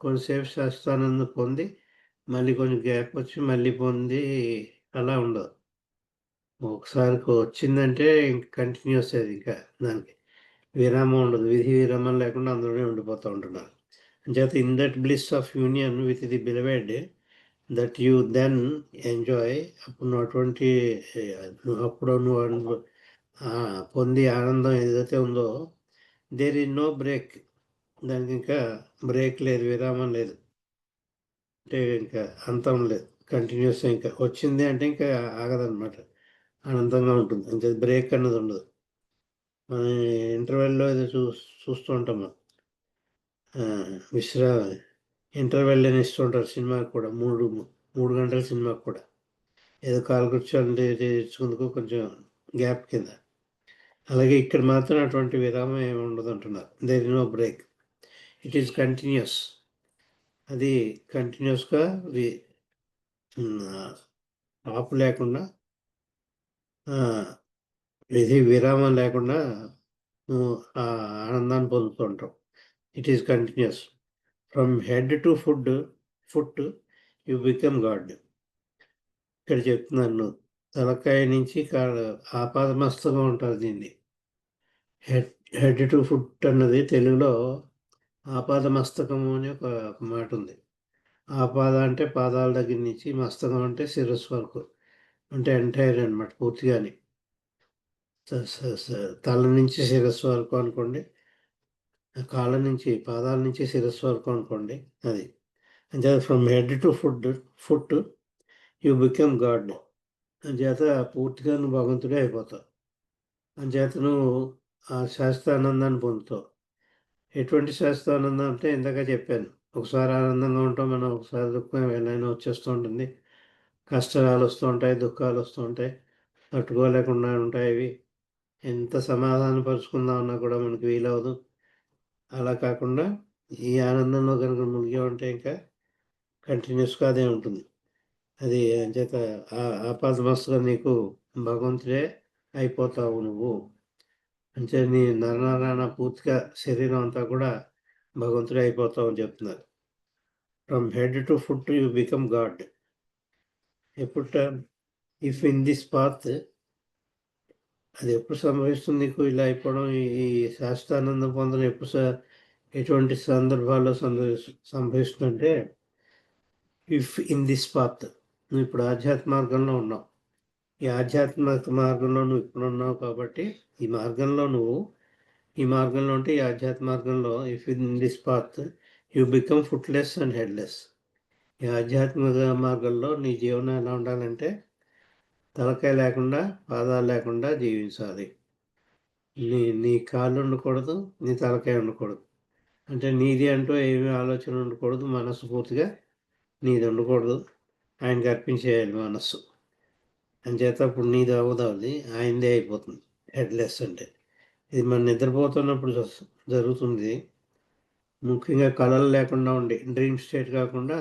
కొంతసేపు శాశ్వతానందం పొంది మళ్ళీ కొంచెం గ్యాప్ వచ్చి మళ్ళీ పొంది అలా ఉండదు. ఒకసారి వచ్చిందంటే ఇంక కంటిన్యూస్ అది, ఇంకా దానికి విరామం ఉండదు. విధి విరామం లేకుండా అందులోనే ఉండిపోతూ ఉంటున్నారు. అంచేత in that bliss of union with the beloved that you then enjoy. అప్పుడు నువ్వు పొంది ఆనందం ఏదైతే ఉందో, దేర్ ఈజ్ నో బ్రేక్. దానికి ఇంకా బ్రేక్ లేదు, విరామం లేదు. అంటే ఇంకా అంతం లేదు, కంటిన్యూస్. ఇంకా వచ్చింది అంటే ఇంకా ఆగదనమాట, ఆనందంగా ఉంటుంది. అంటే బ్రేక్ అన్నది ఉండదు. మన ఇంటర్వెల్లో ఏదో చూస్తూ ఉంటాం మనం, ఇంటర్వెల్ అని ఇస్తూ ఉంటారు సినిమాకి కూడా. 3 గంటల సినిమాకి కూడా ఏదో కాలకృత్యాలు తెచ్చుకుందుకు కొంచెం గ్యాప్ కింద. అలాగే ఇక్కడ మాత్రం అటువంటి విరామం ఏమి ఉండదు అంటున్నారు. There is no break, it is continuous. అది కంటిన్యూస్గా ఆపు లేకుండా, విధి విరామం లేకుండా నువ్వు ఆ ఆనందాన్ని పొందుతూ ఉంటావు. It is continuous. From head to foot you become God. ఇక్కడ చెప్తున్నాను, తలకాయ నుంచి ఆపాదమస్తకం ఉంటారు దీన్ని. హెడ్ టు ఫుట్ అన్నది తెలుగులో ఆపాదమస్తకము అని ఒక మాట ఉంది. ఆపాద అంటే పాదాల దగ్గర నుంచి, మస్తకం అంటే శిరస్సు వరకు, అంటే ఎంటైర్ అనమాట, పూర్తిగాని. తల నుంచి శిరస్సు వరకు అనుకోండి, కాళ్ళ నుంచి పాదాల నుంచి శిరస్సు వరకు అనుకోండి. అది అంచేత from head to foot you become God. అంచేత పూర్తిగా నువ్వు భగవంతుడే అయిపోతావు. అంచేత నువ్వు ఆ శాశ్వతానందాన్ని పొందుతావు. ఎటువంటి శాశ్వతానందం అంటే ఇందాక చెప్పాను, ఒకసారి ఆనందంగా ఉంటాం మనం, ఒకసారి దుఃఖం ఏమైనా వచ్చేస్తూ ఉంటుంది. కష్టాలు వస్తూ ఉంటాయి, దుఃఖాలు వస్తూ ఉంటాయి, తట్టుకోలేకుండా ఉంటాయి. అవి ఎంత సమాధానపరుచుకుందామన్నా కూడా మనకు వీలవదు. అలా కాకుండా ఈ ఆనందంలో కనుక మునిగి ఉంటే ఇంకా కంటిన్యూస్గా అదే ఉంటుంది. అది అంచేత ఆపాదమస్తుగా నీకు భగవంతుడే అయిపోతావు నువ్వు. అంటే నీ నరనారాయణ పూర్తిగా శరీరం అంతా కూడా భగవంతుడే అయిపోతావు అని చెప్తున్నారు. From head to foot you become God. ఎప్పుడు ఇఫ్ ఇన్ దిస్ పాత్, అది ఎప్పుడు సంభవిస్తుంది నీకు ఇలా అయిపోవడం, ఈ శాశ్వతానందం పొందడం ఎప్పుడు ఎటువంటి సందర్భాల్లో సంభవిస్తుందంటే, ఇఫ్ ఇన్ దిస్ పాత్, నువ్వు ఇప్పుడు ఆధ్యాత్మ మార్గంలో ఉన్నావు. ఈ ఆధ్యాత్మిక మార్గంలో నువ్వు ఇప్పుడు ఉన్నావు కాబట్టి ఈ మార్గంలో ఉంటే ఈ ఆధ్యాత్మిక మార్గంలో if in this path you become footless and headless. ఈ ఆధ్యాత్మిక మార్గంలో నీ జీవనం ఎలా ఉండాలంటే తలకాయ లేకుండా పాదాలు లేకుండా జీవించాలి. నీ కాళ్ళు ఉండకూడదు, నీ తలకాయ ఉండకూడదు. అంటే నీది అంటూ ఏమీ ఆలోచన ఉండకూడదు, మనస్సు పూర్తిగా నీది ఉండకూడదు, ఆయనకి అర్పించేయాలి మనస్సు. అంచేత అప్పుడు నీది అవ్వదు, ఆయనదే అయిపోతుంది హెడ్లెస్ అంటే. ఇది మనం నిద్రపోతున్నప్పుడు జరుగుతుంది. ముఖ్యంగా కళలు లేకుండా ఉండి డ్రీమ్ స్టేట్ కాకుండా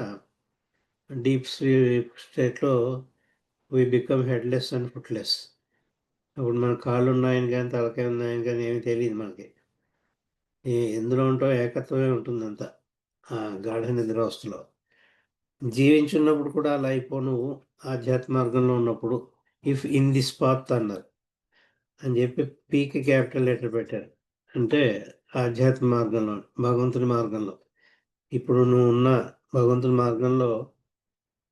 డీప్ స్లీప్ స్టేట్లో వీ బికమ్ హెడ్లెస్ అండ్ ఫుట్లెస్. అప్పుడు మన కాళ్ళు ఉన్నాయని కానీ తలకాయ ఉన్నాయని కానీ ఏమీ తెలియదు మనకి. ఎందులో ఉంటావు ఏకత్వమే ఉంటుంది అంతా ఆ గాఢ నిద్రావస్థలో. జీవించున్నప్పుడు కూడా అలా అయిపో నువ్వు ఆధ్యాత్మ మార్గంలో ఉన్నప్పుడు. ఇఫ్ ఇన్ దిస్ పాత్ అన్నారు అని చెప్పి పీకి క్యాపిటల్ లెటర్ పెట్టారు. అంటే ఆధ్యాత్మ మార్గంలో, భగవంతుని మార్గంలో ఇప్పుడు నువ్వు ఉన్న భగవంతుని మార్గంలో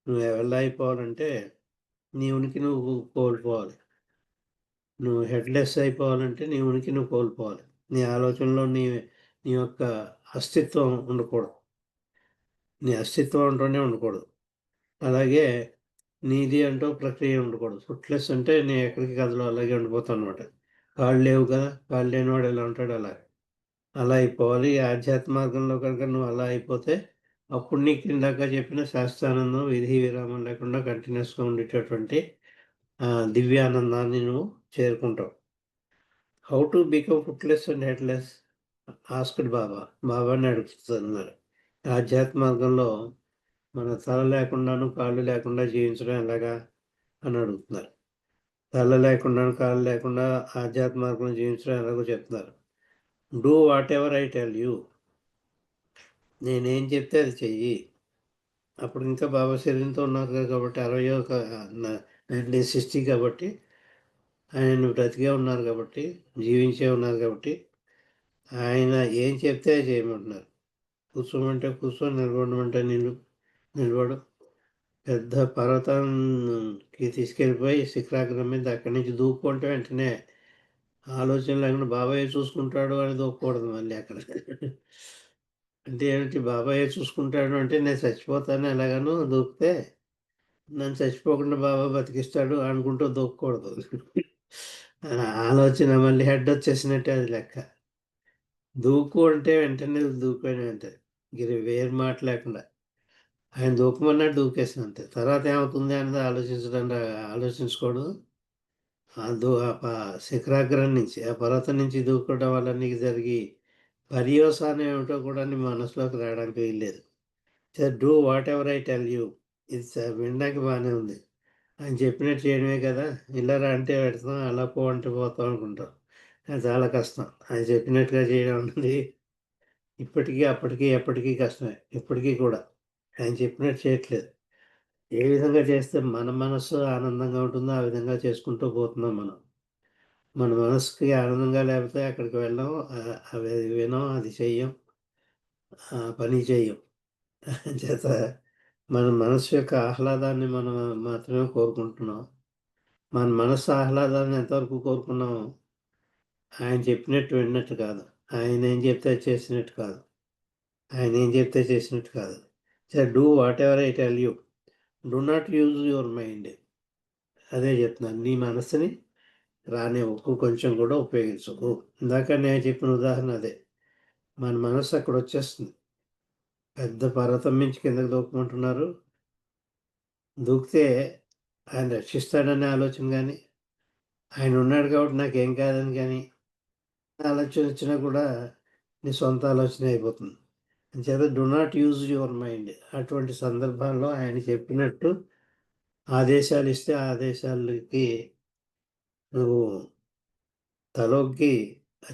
నువ్వు ఎలా అయిపోవాలంటే నీ ఉనికి నువ్వు కోల్పోవాలి. నువ్వు హెడ్లెస్ అయిపోవాలంటే నీ ఉనికి నువ్వు కోల్పోవాలి. నీ ఆలోచనలో నీ యొక్క అస్తిత్వం ఉండకూడదు. నీ అస్తిత్వం అంటూనే ఉండకూడదు. అలాగే నీది అంటూ ప్రక్రియ ఉండకూడదు. ఫుట్లెస్ అంటే నీ ఎక్కడికి కదలో అలాగే ఉండిపోతావు అనమాట. కాళ్ళు లేవు కదా, కాళ్ళు లేనివాడు ఎలా ఉంటాడు అలా అయిపోవాలి. ఈ ఆధ్యాత్మ మార్గంలో కనుక నువ్వు అలా అయిపోతే అప్పుడు నీకు ఇందాక చెప్పిన శాస్త్రానందం విధి విరామం లేకుండా కంటిన్యూస్గా ఉండేటటువంటి దివ్యానందాన్ని నువ్వు చేరుకుంటావు. How to become footless and headless asked బాబాని అడుగుతున్నారు. ఆధ్యాత్మ మార్గంలో మన తల లేకుండాను కాళ్ళు లేకుండా జీవించడం ఎలాగా అని అడుగుతున్నారు. తల లేకుండా కాళ్ళు లేకుండా ఆధ్యాత్మ మార్గంలో జీవించడం ఎలాగో చెప్తున్నారు. Do what ever I tell you, నేనేం చెప్తే అది చెయ్యి. అప్పుడు ఇంకా బాబా శరీరంతో ఉన్నారు కాబట్టి 1960 కాబట్టి ఆయన బ్రతికే ఉన్నారు కాబట్టి, జీవించే ఉన్నారు కాబట్టి ఆయన ఏం చెప్తే చేయమంటున్నారు. కూర్చోమంటే కూర్చొని, నిలబడమంటే నిలబడు. పెద్ద పర్వతానికి తీసుకెళ్ళిపోయి శిఖరాగ్రం మీద అక్కడి నుంచి దూకుంటే వెంటనే ఆలోచన లేకుండా బాబాయ్ చూసుకుంటాడు అని దూకూడదు మళ్ళీ అక్కడ. అంటే ఏమిటి బాబాయ్ చూసుకుంటాడు అంటే నేను చచ్చిపోతాను ఎలాగానో దూకితే నన్ను చచ్చిపోకుండా బాబా బతికిస్తాడు అనుకుంటూ దూకూడదు. ఆలోచన మళ్ళీ హెడ్ వచ్చేసినట్టే అది లెక్క. దూకు అంటే వెంటనే దూకిపోయిన వెంటనే వేరు మాట లేకుండా ఆయన దూకమన్నాడు దూకేసిన అంతే. తర్వాత ఏమవుతుంది అనేది ఆలోచించకూడదు. శిఖరాగ్రం నుంచి ఆ పర్వతం నుంచి దూకడం వల్ల నీకు జరిగి పర్యవసానం ఏమిటో కూడా నీ మనసులోకి రావడానికి వీల్లేదు. Do what ever I tell you, ఇది వినడానికి బాగానే ఉంది, ఆయన చెప్పినట్టు చేయడమే కదా, ఇలా అంటే పెడతాం, అలా పో అంటే పోతాం అనుకుంటాం. అది చాలా కష్టం. ఆయన చెప్పినట్టుగా చేయడం అనేది ఇప్పటికీ అప్పటికీ ఎప్పటికీ కష్టమే. ఇప్పటికీ కూడా ఆయన చెప్పినట్టు చేయట్లేదు. ఏ విధంగా చేస్తే మన మనస్సు ఆనందంగా ఉంటుందో ఆ విధంగా చేసుకుంటూ పోతున్నాం మనం. మన మనసుకి ఆనందంగా లేకపోతే అక్కడికి వెళ్ళాం, అవి వినం, అది చెయ్యం, పని చెయ్యం. చేత మన మనసు యొక్క ఆహ్లాదాన్ని మనం మాత్రమే కోరుకుంటున్నాం. మన మనసు ఆహ్లాదాన్ని ఎంతవరకు కోరుకున్నాము? ఆయన చెప్పినట్టు విన్నట్టు కాదు, ఆయన ఏం చెప్తే చేసినట్టు కాదు, do what ever I tell you, do not use your mind. అదే చెప్తున్నాను, నీ మనసుని రానివ్వకు, కొంచెం కూడా ఉపయోగించకు. ఇందాక నేను చెప్పిన ఉదాహరణ అదే. మన మనసు అక్కడ వచ్చేస్తుంది. పెద్ద పర్వతం మించి కిందకి దూకమంటున్నారు, దూకితే ఆయన రక్షిస్తాడనే ఆలోచన కానీ, ఆయన ఉన్నాడు కాబట్టి నాకేం కాదని కానీ ఆలోచన వచ్చినా కూడా నీ సొంత ఆలోచన అయిపోతుంది. అంచేత do not use your mind. అటువంటి సందర్భాల్లో ఆయన చెప్పినట్టు ఆదేశాలు ఇస్తే ఆదేశాలకి నువ్వు తలొగ్గి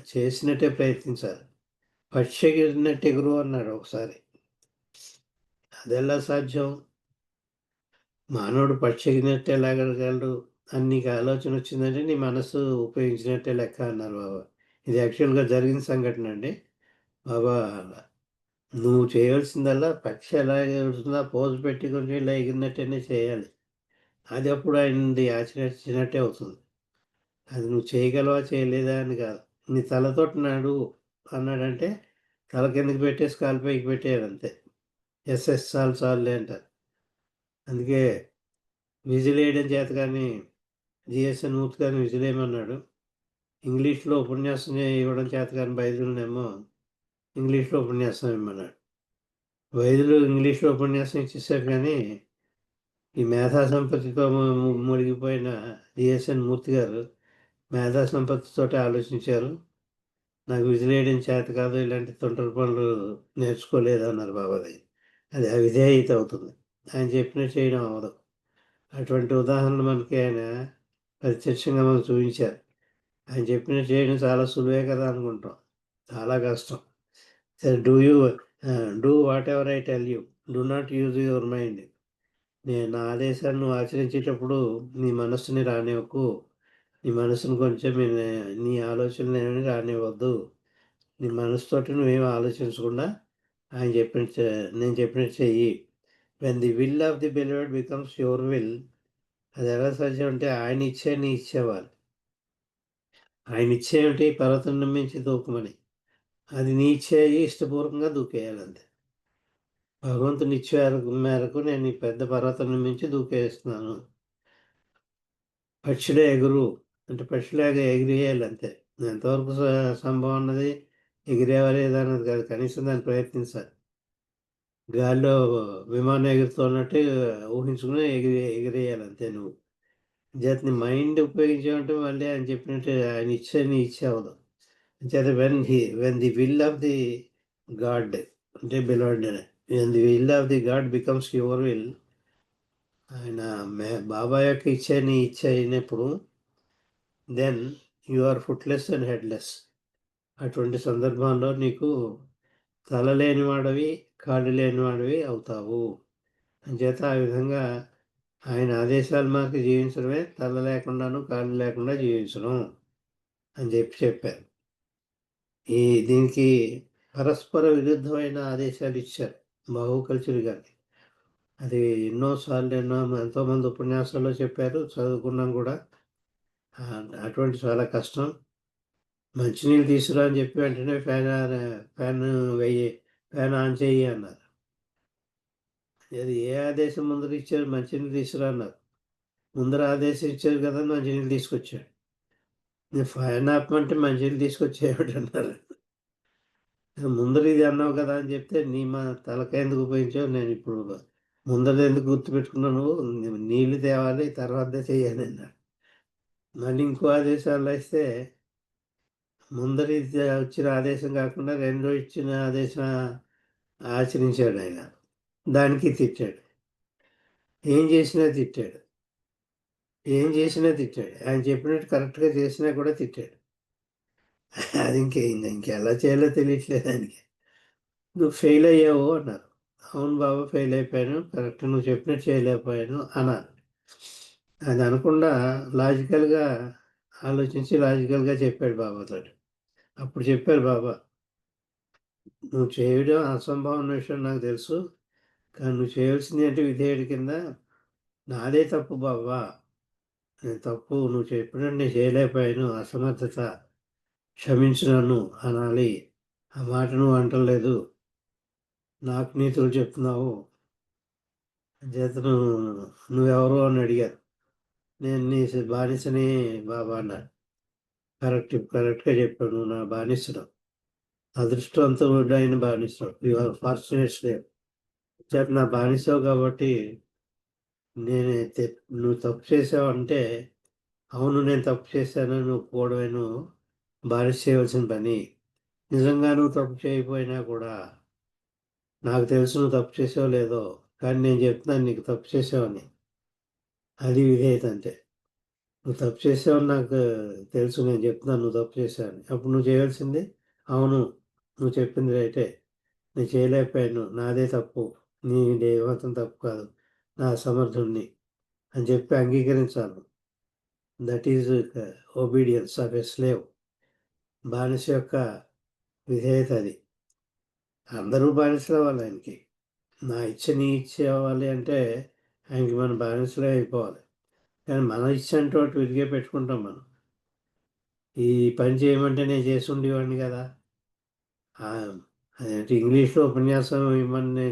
చేసినట్టే ప్రయత్నించాలి. పక్షిగిరినట్టు ఎగురు అన్నాడు ఒకసారి. అదెలా సాధ్యం? మానవుడు పక్షి ఎగిరినట్టు ఎలాగలగలడు అని నీకు ఆలోచన వచ్చిందంటే నీ మనసు ఉపయోగించినట్టే లెక్క అన్నారు బాబా. ఇది యాక్చువల్గా జరిగిన సంఘటన అండి బాబా. నువ్వు చేయవలసిందల్లా పక్షి ఎలా ఎగురుతుందో పోజు పెట్టి కొంచెం ఇలా ఎగిరినట్టేనే చేయాలి. అది అప్పుడు ఆయనది ఆచరించినట్టే అవుతుంది. అది నువ్వు చేయగలవా చేయలేదా అని కాదు. నీ తలతోటి నడు అన్నాడంటే తల కిందకి పెట్టేసి కాలు పైకి పెట్టేయాలి అంతే. ఎస్ ఎస్ చాలు చాలులే అంటారు. అందుకే విజిల్ వేయడం చేత కానీ జిఎస్ఎన్ మూర్తి గారిని విజిల్ వేయమన్నాడు. ఇంగ్లీష్లో ఉపన్యాసం ఇవ్వడం చేత కానీ బైబిల్నేమో ఇంగ్లీష్లో ఉపన్యాసం ఇవ్వమన్నాడు. వైద్యులు ఇంగ్లీష్లో ఉపన్యాసం ఇచ్చేసారు కానీ ఈ మేధా సంపత్తితో మునిగిపోయిన జిఎస్ఎన్ మూర్తి గారు మేధా సంపత్తితోటి ఆలోచించారు. నాకు విజిలేయడం చేత కాదు, ఇలాంటి తొంటరి పనులు నేర్చుకోలేదు అన్నారు బాబాది. అది అవిధేయత అవుతుంది. ఆయన చెప్పినట్టు చేయడం అవ్వదు. అటువంటి ఉదాహరణలు మనకి ఆయన ప్రత్యక్షంగా మనకు చూపించారు. ఆయన చెప్పినట్టు చేయడం చాలా సులువే కదా అనుకుంటాం, చాలా కష్టం. సరే, do what ever I tell you, do not use your mind. నేను నా ఆదేశాన్ని నువ్వు ఆచరించేటప్పుడు నీ మనస్సుని రానివ్వకు, నీ మనసును కొంచెం నీ ఆలోచనలు ఏమీ రానివ్వద్దు. నీ మనసుతోటి నువ్వేమి ఆలోచించకుండా ఆయన చెప్పినట్టు నేను చెప్పినట్టు చెయ్యి. When the will of the beloved becomes your will, అది ఎలా సాధ్యం అంటే ఆయన ఇచ్చే నీ ఇచ్చేవాళ్ళు. ఆయన ఇచ్చేయంటే పర్వతం మించి దూకమని, అది నీ ఇచ్చేయి ఇష్టపూర్వకంగా దూకేయాలంతే. భగవంతుని ఇచ్చే మేరకు నేను ఈ పెద్ద పర్వతం మించి దూకేస్తున్నాను. పక్షులే ఎగురు అంటే పక్షులాగా ఎగిరేయాలి అంతే. ఎంతవరకు సంభవం అన్నది ఎగిరేవా లేదా అన్నది కాదు, కనీసం దాన్ని ప్రయత్నించాలి. గాలిలో విమానం ఎగురుతున్నట్టు ఊహించుకుని ఎగిరేయాలి అంతే. నువ్వు చేతిని మైండ్ ఉపయోగించామంటే మళ్ళీ ఆయన చెప్పినట్టు ఆయన ఇచ్చేని ఇచ్చేవదు. చేత when the will of the God అంటే beloved, when the will of the God becomes your will, ఆయన బాబా యొక్క ఇచ్చేని ఇచ్చే అయినప్పుడు then you are footless and headless. అటువంటి సందర్భంలో నీకు తల లేనివాడవి కాళ్ళు లేనివాడివి అవుతావు. అంచేత ఆ విధంగా ఆయన ఆదేశాలు మాకు జీవించడమే తల లేకుండాను కాళ్ళు లేకుండా జీవించడం అని చెప్పారు. దీనికి పరస్పర విరుద్ధమైన ఆదేశాలు ఇచ్చారు బాహుకల్చర్ గారి. అది ఎన్నోసార్లు ఎంతోమంది ఉపన్యాసాల్లో చెప్పారు, చదువుకున్నాం కూడా. అటువంటి చాలా కష్టం. మంచినీళ్ళు తీసుకురా అని చెప్పి వెంటనే ఫ్యాన్ ఆన్ చెయ్యి అన్నారు. అది ఏ ఆదేశం ముందర ఇచ్చారు? మంచినీళ్ళు తీసుకురా అన్నారు. ముందర ఆదేశం ఇచ్చారు కదా, మంచినీళ్ళు తీసుకొచ్చాడు. నేను ఫ్యాన్ ఆపమంటే మంచినీళ్ళు తీసుకొచ్చేయమన్నారు. ముందర ఇది అన్నావు కదా అని చెప్తే మా తలకాయ ఎందుకు ఉపయోగించావు, నేను ఇప్పుడు ముందర ఎందుకు గుర్తుపెట్టుకున్నాను, నీళ్లు తేవాలి తర్వాత చేయాలి అన్నాడు. మళ్ళీ ఇంకో ఆదేశాలు ఇస్తే ముందరి వచ్చిన ఆదేశం కాకుండా రెండో ఇచ్చిన ఆదేశం ఆచరించాడు ఆయన. దానికి తిట్టాడు. ఏం చేసినా తిట్టాడు. ఆయన చెప్పినట్టు కరెక్ట్గా చేసినా కూడా తిట్టాడు. అది ఇంకెలా చేయాలో తెలియట్లేదు ఆయనకి. నువ్వు ఫెయిల్ అయ్యావు అన్నారు. అవును బాబా, ఫెయిల్ అయిపోయాను, కరెక్ట్ నువ్వు చెప్పినట్టు చేయలేకపోయాను అన్నారు. అది అనకుండా లాజికల్గా ఆలోచించి లాజికల్గా చెప్పాడు బాబాతో. అప్పుడు చెప్పారు బాబా, నువ్వు చేయడం అసంభవం విషయం నాకు తెలుసు, కానీ నువ్వు చేయవలసింది అంటే విధేయుడి కింద నాదే తప్పు బాబా, నేను తప్పు, నువ్వు చెప్పినట్టు నేను చేయలేకపోయాను, అసమర్థత, క్షమించు నన్ను అనాలి. ఆ మాట నువ్వు అంటలేదు, నాకు నీతులు చెప్తున్నావు. చేతను నువ్వెవరు అని అడిగారు. నేను నీ బానిసని బాబా అన్నాడు. కరెక్ట్గా చెప్పాను, నువ్వు నా బానిసను, అదృష్టవంతుడైన బానిసవు, యు ఆర్ ఫార్చునేట్ స్లేవ్. చేత నా బానిసవు కాబట్టి నువ్వు తప్పు చేసావు అంటే అవును నేను తప్పు చేశాను నువ్వు ఒప్పుకోవడమేను బానిస చేయవలసిన పని. నిజంగా నువ్వు తప్పు చేయకపోయినా కూడా నాకు తెలుసు నువ్వు తప్పు చేసావు లేదో, కానీ నేను చెప్తున్నాను నీకు తప్పు చేసావని. అది విధేయత అంటే. నువ్వు తప్పు చేసావని నాకు తెలుసు, నేను చెప్తున్నాను నువ్వు తప్పు చేసావని. అప్పుడు నువ్వు చేయాల్సింది అవును నువ్వు చెప్పింది రైటే, నేను చేయలేకపోయాను, నాదే తప్పు, నీ దేవతం తప్పు కాదు, నా సమర్థుణ్ణి అని చెప్పి అంగీకరించాలి. That is obedience of a slave. బానిస యొక్క విధేయత అది. అందరూ బానిసలు అవ్వాలి ఆయనకి. నా ఇచ్చ నీ ఇచ్చ అవ్వాలి అంటే ఆయనకి మన బానిసలే అయిపోవాలి. కానీ మన ఇచ్చ అంటే ఒకటి విరిగే పెట్టుకుంటాం మనం. ఈ పని చేయమంటే నేను చేసి ఉండేవాడిని కదా. అదేంటి ఇంగ్లీష్లో ఉపన్యాసం ఇవ్వమని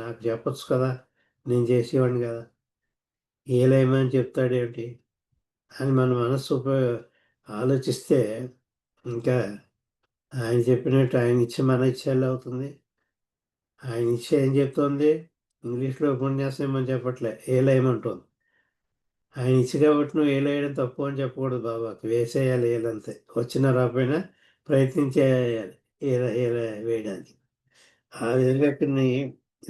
నాకు చెప్పొచ్చు కదా, నేను చేసేవాడిని కదా. ఏలేమని చెప్తాడేమిటి అని మన మనస్సు ఆలోచిస్తే ఇంకా ఆయన చెప్పినట్టు ఆయన ఇచ్చే మన ఇచ్చే ఎలా అవుతుంది? ఆయన ఇచ్చే ఏం చెప్తోంది? ఇంగ్లీష్లో ఉపన్యాసం ఇవ్వమని చెప్పట్లే, ఏలేయమంటుంది. ఆయన ఇచ్చి కాబట్టి నువ్వు ఏలేయడం తప్పు అని చెప్పకూడదు బాబాకి. వేసేయాలి ఏలంతే, వచ్చినా రాకపోయినా ప్రయత్నించేయాలి ఏల వేయడానికి. ఆ విధంగా కొన్ని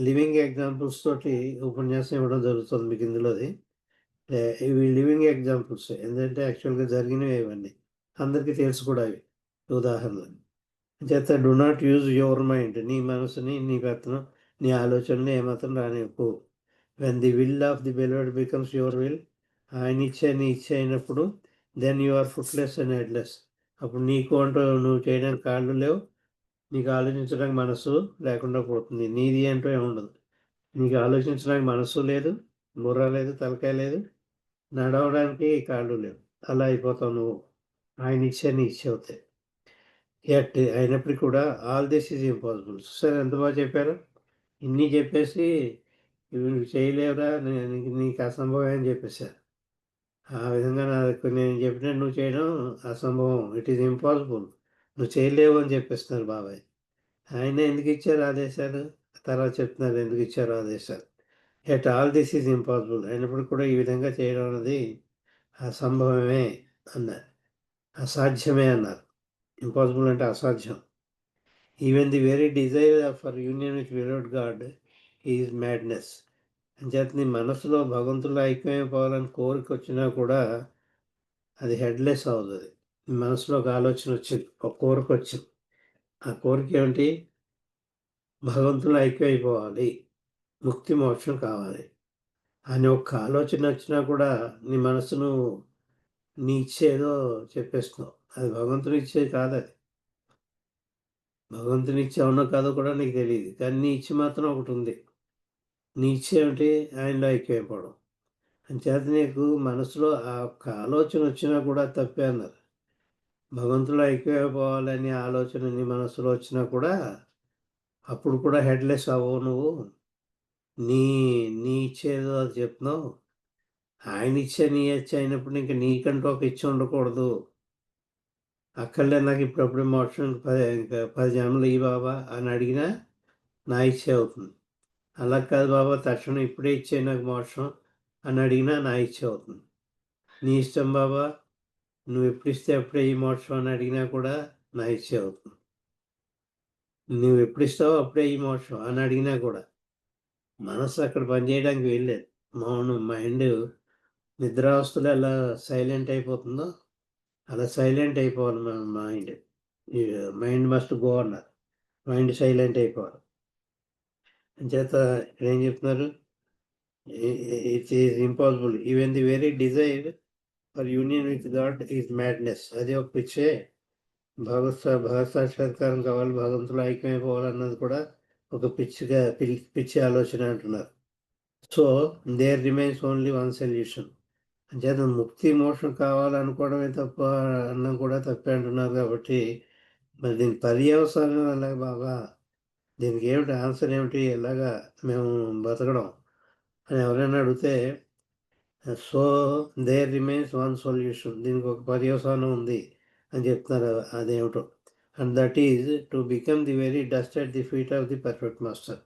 లివింగ్ ఎగ్జాంపుల్స్ తోటి ఉపన్యాసం ఇవ్వడం జరుగుతుంది మీకు ఇందులోది. ఇవి లివింగ్ ఎగ్జాంపుల్స్, ఎందుకంటే యాక్చువల్గా జరిగినవి ఇవన్నీ అందరికీ తెలుసు కూడా. అవి ఉదాహరణలు చేత do not use your mind. నీ మనసుని, నీ పెత్తనం, నీ ఆలోచనని ఏమాత్రం రానివ్వకు. When the will of the beloved becomes your will, ఆయన ఇచ్చే నీ ఇచ్చే అయినప్పుడు then you are footless and headless. అప్పుడు నీకు అంటూ నువ్వు చేయడానికి కాళ్ళు లేవు, నీకు ఆలోచించడానికి మనసు లేకుండా పోతుంది. నీది అంటూ ఏముండదు. నీకు ఆలోచించడానికి మనసు లేదు, బుర్ర లేదు, తలకాయ లేదు, నడవడానికి కాళ్ళు లేవు. అలా అయిపోతావు నువ్వు ఆయన ఇచ్చే నీ ఇచ్చే అవుతాయి. ఎట్ అయినప్పటికీ కూడా ఆల్ దిస్ ఈజ్ ఇంపాసిబుల్. సరే, ఎంత బాగా చెప్పారు. ఇన్ని చెప్పేసి నువ్వు చేయలేవురా, నీకు అసంభవం అని చెప్పేశారు. ఆ విధంగా నేను చెప్పినట్టు నువ్వు చేయడం అసంభవం, ఇట్ ఈజ్ ఇంపాసిబుల్, నువ్వు చేయలేవు అని చెప్పేస్తున్నారు బాబాయ్. ఆయన ఎందుకు ఇచ్చారు ఆదేశాలు తర్వాత చెప్తున్నారు ఎందుకు ఇచ్చారు ఆదేశాలు. At all this is impossible అయినప్పుడు కూడా ఈ విధంగా చేయడం అనేది అసంభవమే అన్నారు, అసాధ్యమే అన్నారు. ఇంపాసిబుల్ అంటే అసాధ్యం. Even the very desire for union with without God is madness. అంచేత నీ మనసులో భగవంతుల్లో ఐక్యమైపోవాలని కోరిక వచ్చినా కూడా అది హెడ్లెస్ అవుతుంది. నీ మనసులో ఒక ఆలోచన వచ్చింది, ఒక కోరిక వచ్చింది. ఆ కోరిక ఏమిటి? భగవంతులు ఐక్యమైపోవాలి, ముక్తి మోక్షం కావాలి అని ఒక్క ఆలోచన వచ్చినా కూడా నీ మనసును నీ ఇచ్చేదో చెప్పేస్తున్నావు. అది భగవంతుని ఇచ్చేది కాదు. అది భగవంతుని ఇచ్చే అవునో కాదో కూడా నీకు తెలియదు, కానీ నీ ఇచ్చి మాత్రం ఒకటి ఉంది. నీ ఇచ్చే ఏమిటి? ఆయనలో ఐక్యమైపోవడం. అంచేత నీకు మనసులో ఆ ఒక్క ఆలోచన వచ్చినా కూడా తప్పే అన్నారు. భగవంతులో ఐక్యమైపోవాలని ఆలోచన నీ మనసులో వచ్చినా కూడా అప్పుడు కూడా హెడ్లెస్ అవ్వవు నువ్వు. నీ నీ ఇచ్చేదో అది చెప్తున్నావు. ఆయన ఇచ్చే నీ ఇచ్చే అయినప్పుడు ఇంకా నీకంటూ ఒక ఇచ్చ ఉండకూడదు. అక్కర్లే నాకు ఇప్పుడప్పుడు మోక్షం ఇంకా 10 జన్మలు ఈ బాబా అని అడిగినా నా ఇచ్చే అవుతుంది. అలా కాదు బాబా తక్షణం ఇప్పుడే ఇచ్చే నాకు మోక్షం అని అడిగినా నా ఇచ్చే అవుతుంది. నీ ఇష్టం బాబా, నువ్వు ఎప్పుడు ఇస్తే అప్పుడే ఈ మోక్షం అని అడిగినా కూడా నా ఇచ్చే అవుతుంది. నువ్వు ఎప్పుడు ఇస్తావో అప్పుడే ఈ మోక్షం అని అడిగినా కూడా మనసు అక్కడ పనిచేయడానికి వెళ్ళలేదు. మౌనం మైండ్ నిద్రావస్థలో ఎలా సైలెంట్ అయిపోతుందో అలా సైలెంట్ అయిపోవాలి మన మైండ్. మైండ్ మస్ట్ గో అన్నారు. మైండ్ సైలెంట్ అయిపోవాలి. అంచేత ఇక్కడ ఏం చెప్తున్నారు? It is impossible even the very desire for union with God is madness. అది ఒక పిచ్చే. భగవత్ సాక్షాత్కారం కావాలి, భగవంతులు ఐక్యమైపోవాలన్నది కూడా ఒక పిచ్చి ఆలోచన అంటున్నారు. So there remains only one solution. అంచేత ముక్తి మోక్షం కావాలనుకోవడమే తప్ప అన్నం కూడా తప్పే అంటున్నారు. కాబట్టి మరి దీనికి పర్యవసానం ఎలాగ బాబా, దీనికి ఏమిటి ఆన్సర్ ఏమిటి, ఎలాగా మేము బతకడం అని ఎవరైనా అడిగితే so there remains one solution, దీనికి ఒక పర్యవసానం ఉంది అని చెప్తున్నారు. అదేమిటో, and that is to become the very dust at the feet of the perfect master.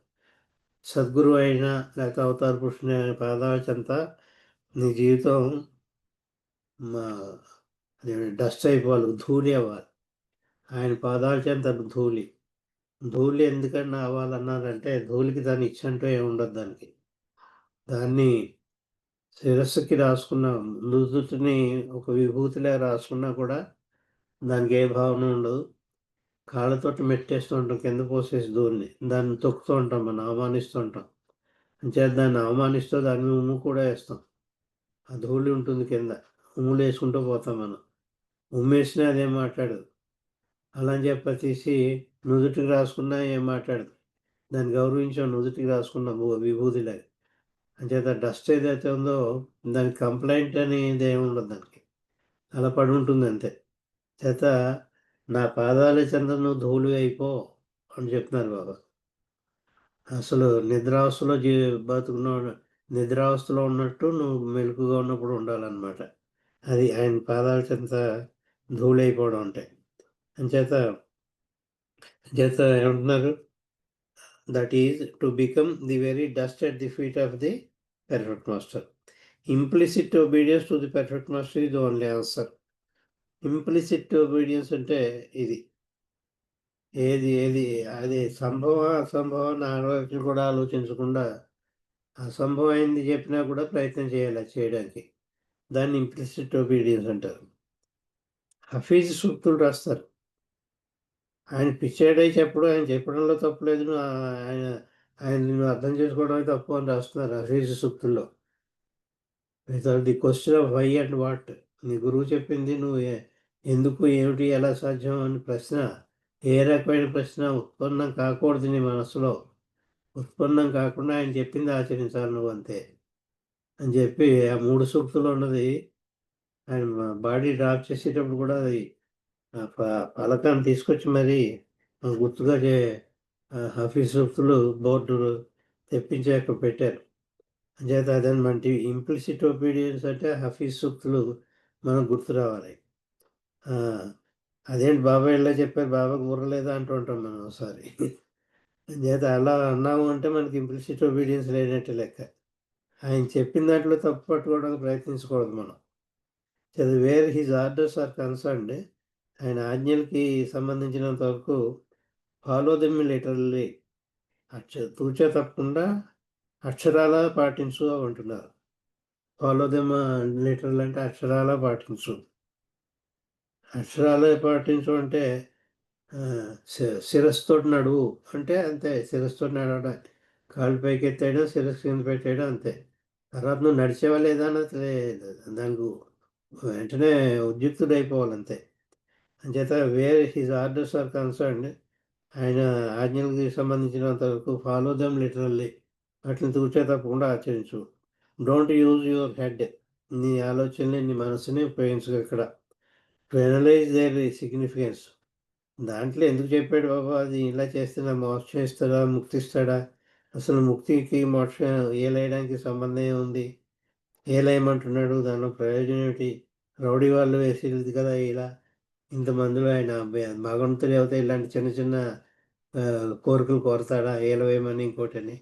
Sadguru అయినా లేకపోతే అవతార పురుషుని పాదాల చెంత నీ జీవితం డస్ట్ అయిపోవాలి, ధూళి అవ్వాలి. ఆయన పాదాల చెంత ధూళి. ధూళి ఎందుకని అవ్వాలన్నారంటే ధూళికి దాన్ని ఇచ్చంటూ ఏముండదు. దాన్ని శిరస్సుకి రాసుకున్న నుదుటిని ఒక విభూతిలా రాసుకున్నా కూడా దానికి ఏ భావన ఉండదు. కాళ్ళతోటి మెట్టేస్తూ ఉంటాం, కింద పోసేసి ధూళిని దాన్ని తొక్కుతూ ఉంటాం, మనం అవమానిస్తూ ఉంటాం. అంచేత దాన్ని అవమానిస్తూ దాని మీద ఉమ్ము కూడా వేస్తాం. ఆ ధూళి ఉంటుంది కింద, ఉమ్ములు వేసుకుంటూ పోతాం మనం. ఉమ్మేసినా అదేం మాట్లాడదు. అలా అని చెప్పి తీసి నుదుటికి రాసుకున్నా ఏం మాట్లాడదు. దాన్ని గౌరవించాం, నుదుటికి రాసుకున్నాం విభూతిలాగా. అంచేత డస్ట్ ఏదైతే ఉందో దానికి కంప్లైంట్ అనేది ఏమి ఉండదు దానికి, అలా పడి ఉంటుంది అంతే. చేత నా పాదాల చంద్రను ధూళి అయిపో అని చెప్తున్నారు బాబా. అసలు నిద్రావస్థలో నిద్రావస్థలో ఉన్నట్టు నువ్వు మెలకుగా ఉన్నప్పుడు ఉండాలన్నమాట. అది ఆయన పాదాల చెంత ధూళి అయిపోవడం అంటే. అంచేత ఏమంటున్నారు, that is to become the very dust at the feet of the perfect master. Implicit obedience to the perfect master ఇది ఓన్లీ ఆన్సర్. ఇంప్లిసిట్ ఒబీడియన్స్ అంటే ఇది ఏది అది అసంభవాన్ని ఆలోచన కూడా ఆలోచించకుండా అసంభవమైంది చెప్పినా కూడా ప్రయత్నం చేయాలి అది చేయడానికి. దాన్ని ఇంప్లిసిట్ ఒబీడియన్స్ అంటారు. హఫీజ్ సూక్తులు రాస్తారు. ఆయన పిచ్చాడై చెప్పడం, ఆయన చెప్పడంలో తప్పులేదు, ఆయన నువ్వు అర్థం చేసుకోవడమే తప్పు అని రాస్తున్నారు హఫీజ్ సూక్తుల్లో. Without the question of why and what. నీ గురువు చెప్పింది నువ్వు ఎందుకు, ఏమిటి, ఎలా సాధ్యం అని ప్రశ్న, ఏ రకమైన ప్రశ్న ఉత్పన్నం కాకూడదు నీ మనసులో. ఉత్పన్నం కాకుండా ఆయన చెప్పింది ఆచరించాలి నువ్వు అంతే అని చెప్పి ఆ 3 సూక్తులు ఉన్నది. ఆయన బాడీ డ్రాప్ చేసేటప్పుడు కూడా అది పలకాన్ని తీసుకొచ్చి మరి గుర్తుగా హఫీజ్ సూక్తులు బోర్డు తెప్పించి అక్కడ పెట్టారు. అంచేత అదనమాట ఇంప్లిసిట్ ఒబీడియన్స్ అంటే హఫీజ్ సూక్తులు మనకు గుర్తు రావాలి. అదేంటి బాబా ఇలా చెప్పారు, బాబా గుర్రలేదా అంటూ ఉంటాం మనం ఒకసారి. అంచేత అలా అన్నాము అంటే మనకి ఇంప్లిసిట్ ఒబీడియన్స్ లేనట్టు లెక్క. ఆయన చెప్పిన దాంట్లో తప్పు పట్టుకోవడానికి ప్రయత్నించకూడదు మనం. Where his orders are concerned, ఆయన ఆజ్ఞలకి సంబంధించినంత వరకు ఫాలో దెమ్ లిటరల్లీ, తూచా తప్పకుండా అక్షరాలా పాటించు అంటున్నారు. ఫాలో దెమ్ లిటరల్ అంటే అక్షరాలా పాటించు. అక్షరాలే పాటించు అంటే శిరస్సుతో నడువు అంటే అంతే. శిరస్సుతో నడవడం, కాళ్ళు పైకి ఎత్తేయడం, శిరస్సు కింద పెట్టేయడం అంతే. తర్వాత నువ్వు నడిచేవా లేదా అన్నది దానికి వెంటనే ఉద్యుక్తుడైపోవాలంతే. అంచేత where his orders are concerned, ఆయన ఆజ్ఞలకు సంబంధించినంత వరకు ఫాలో దెమ్ లిటరల్లీ, వాటిని తూచా తప్పకుండా ఆచరించు. డోంట్ యూజ్ యువర్ హెడ్, నీ ఆలోచనని, నీ మనసుని ఉపయోగించు ఇక్కడ. టు అనలైజ్ దేర్ సిగ్నిఫికెన్స్, దాంట్లో ఎందుకు చెప్పాడు బాబా, అది ఇలా చేస్తే నా మోక్షం ఇస్తాడా, ముక్తి ఇస్తాడా, అసలు ముక్తికి మోక్షం ఏలేయడానికి సంబంధం ఏముంది, ఏలేయమంటున్నాడు, దానిలో ప్రయోజనం ఏమిటి, రౌడీ వాళ్ళు వేసేది కదా ఇలా, ఇంతమందిలో ఆయన భగవంతుడు అవుతాయి ఇలాంటి చిన్న చిన్న కోరికలు కోరతాడా, ఏలవేయమని ఇంకోటని,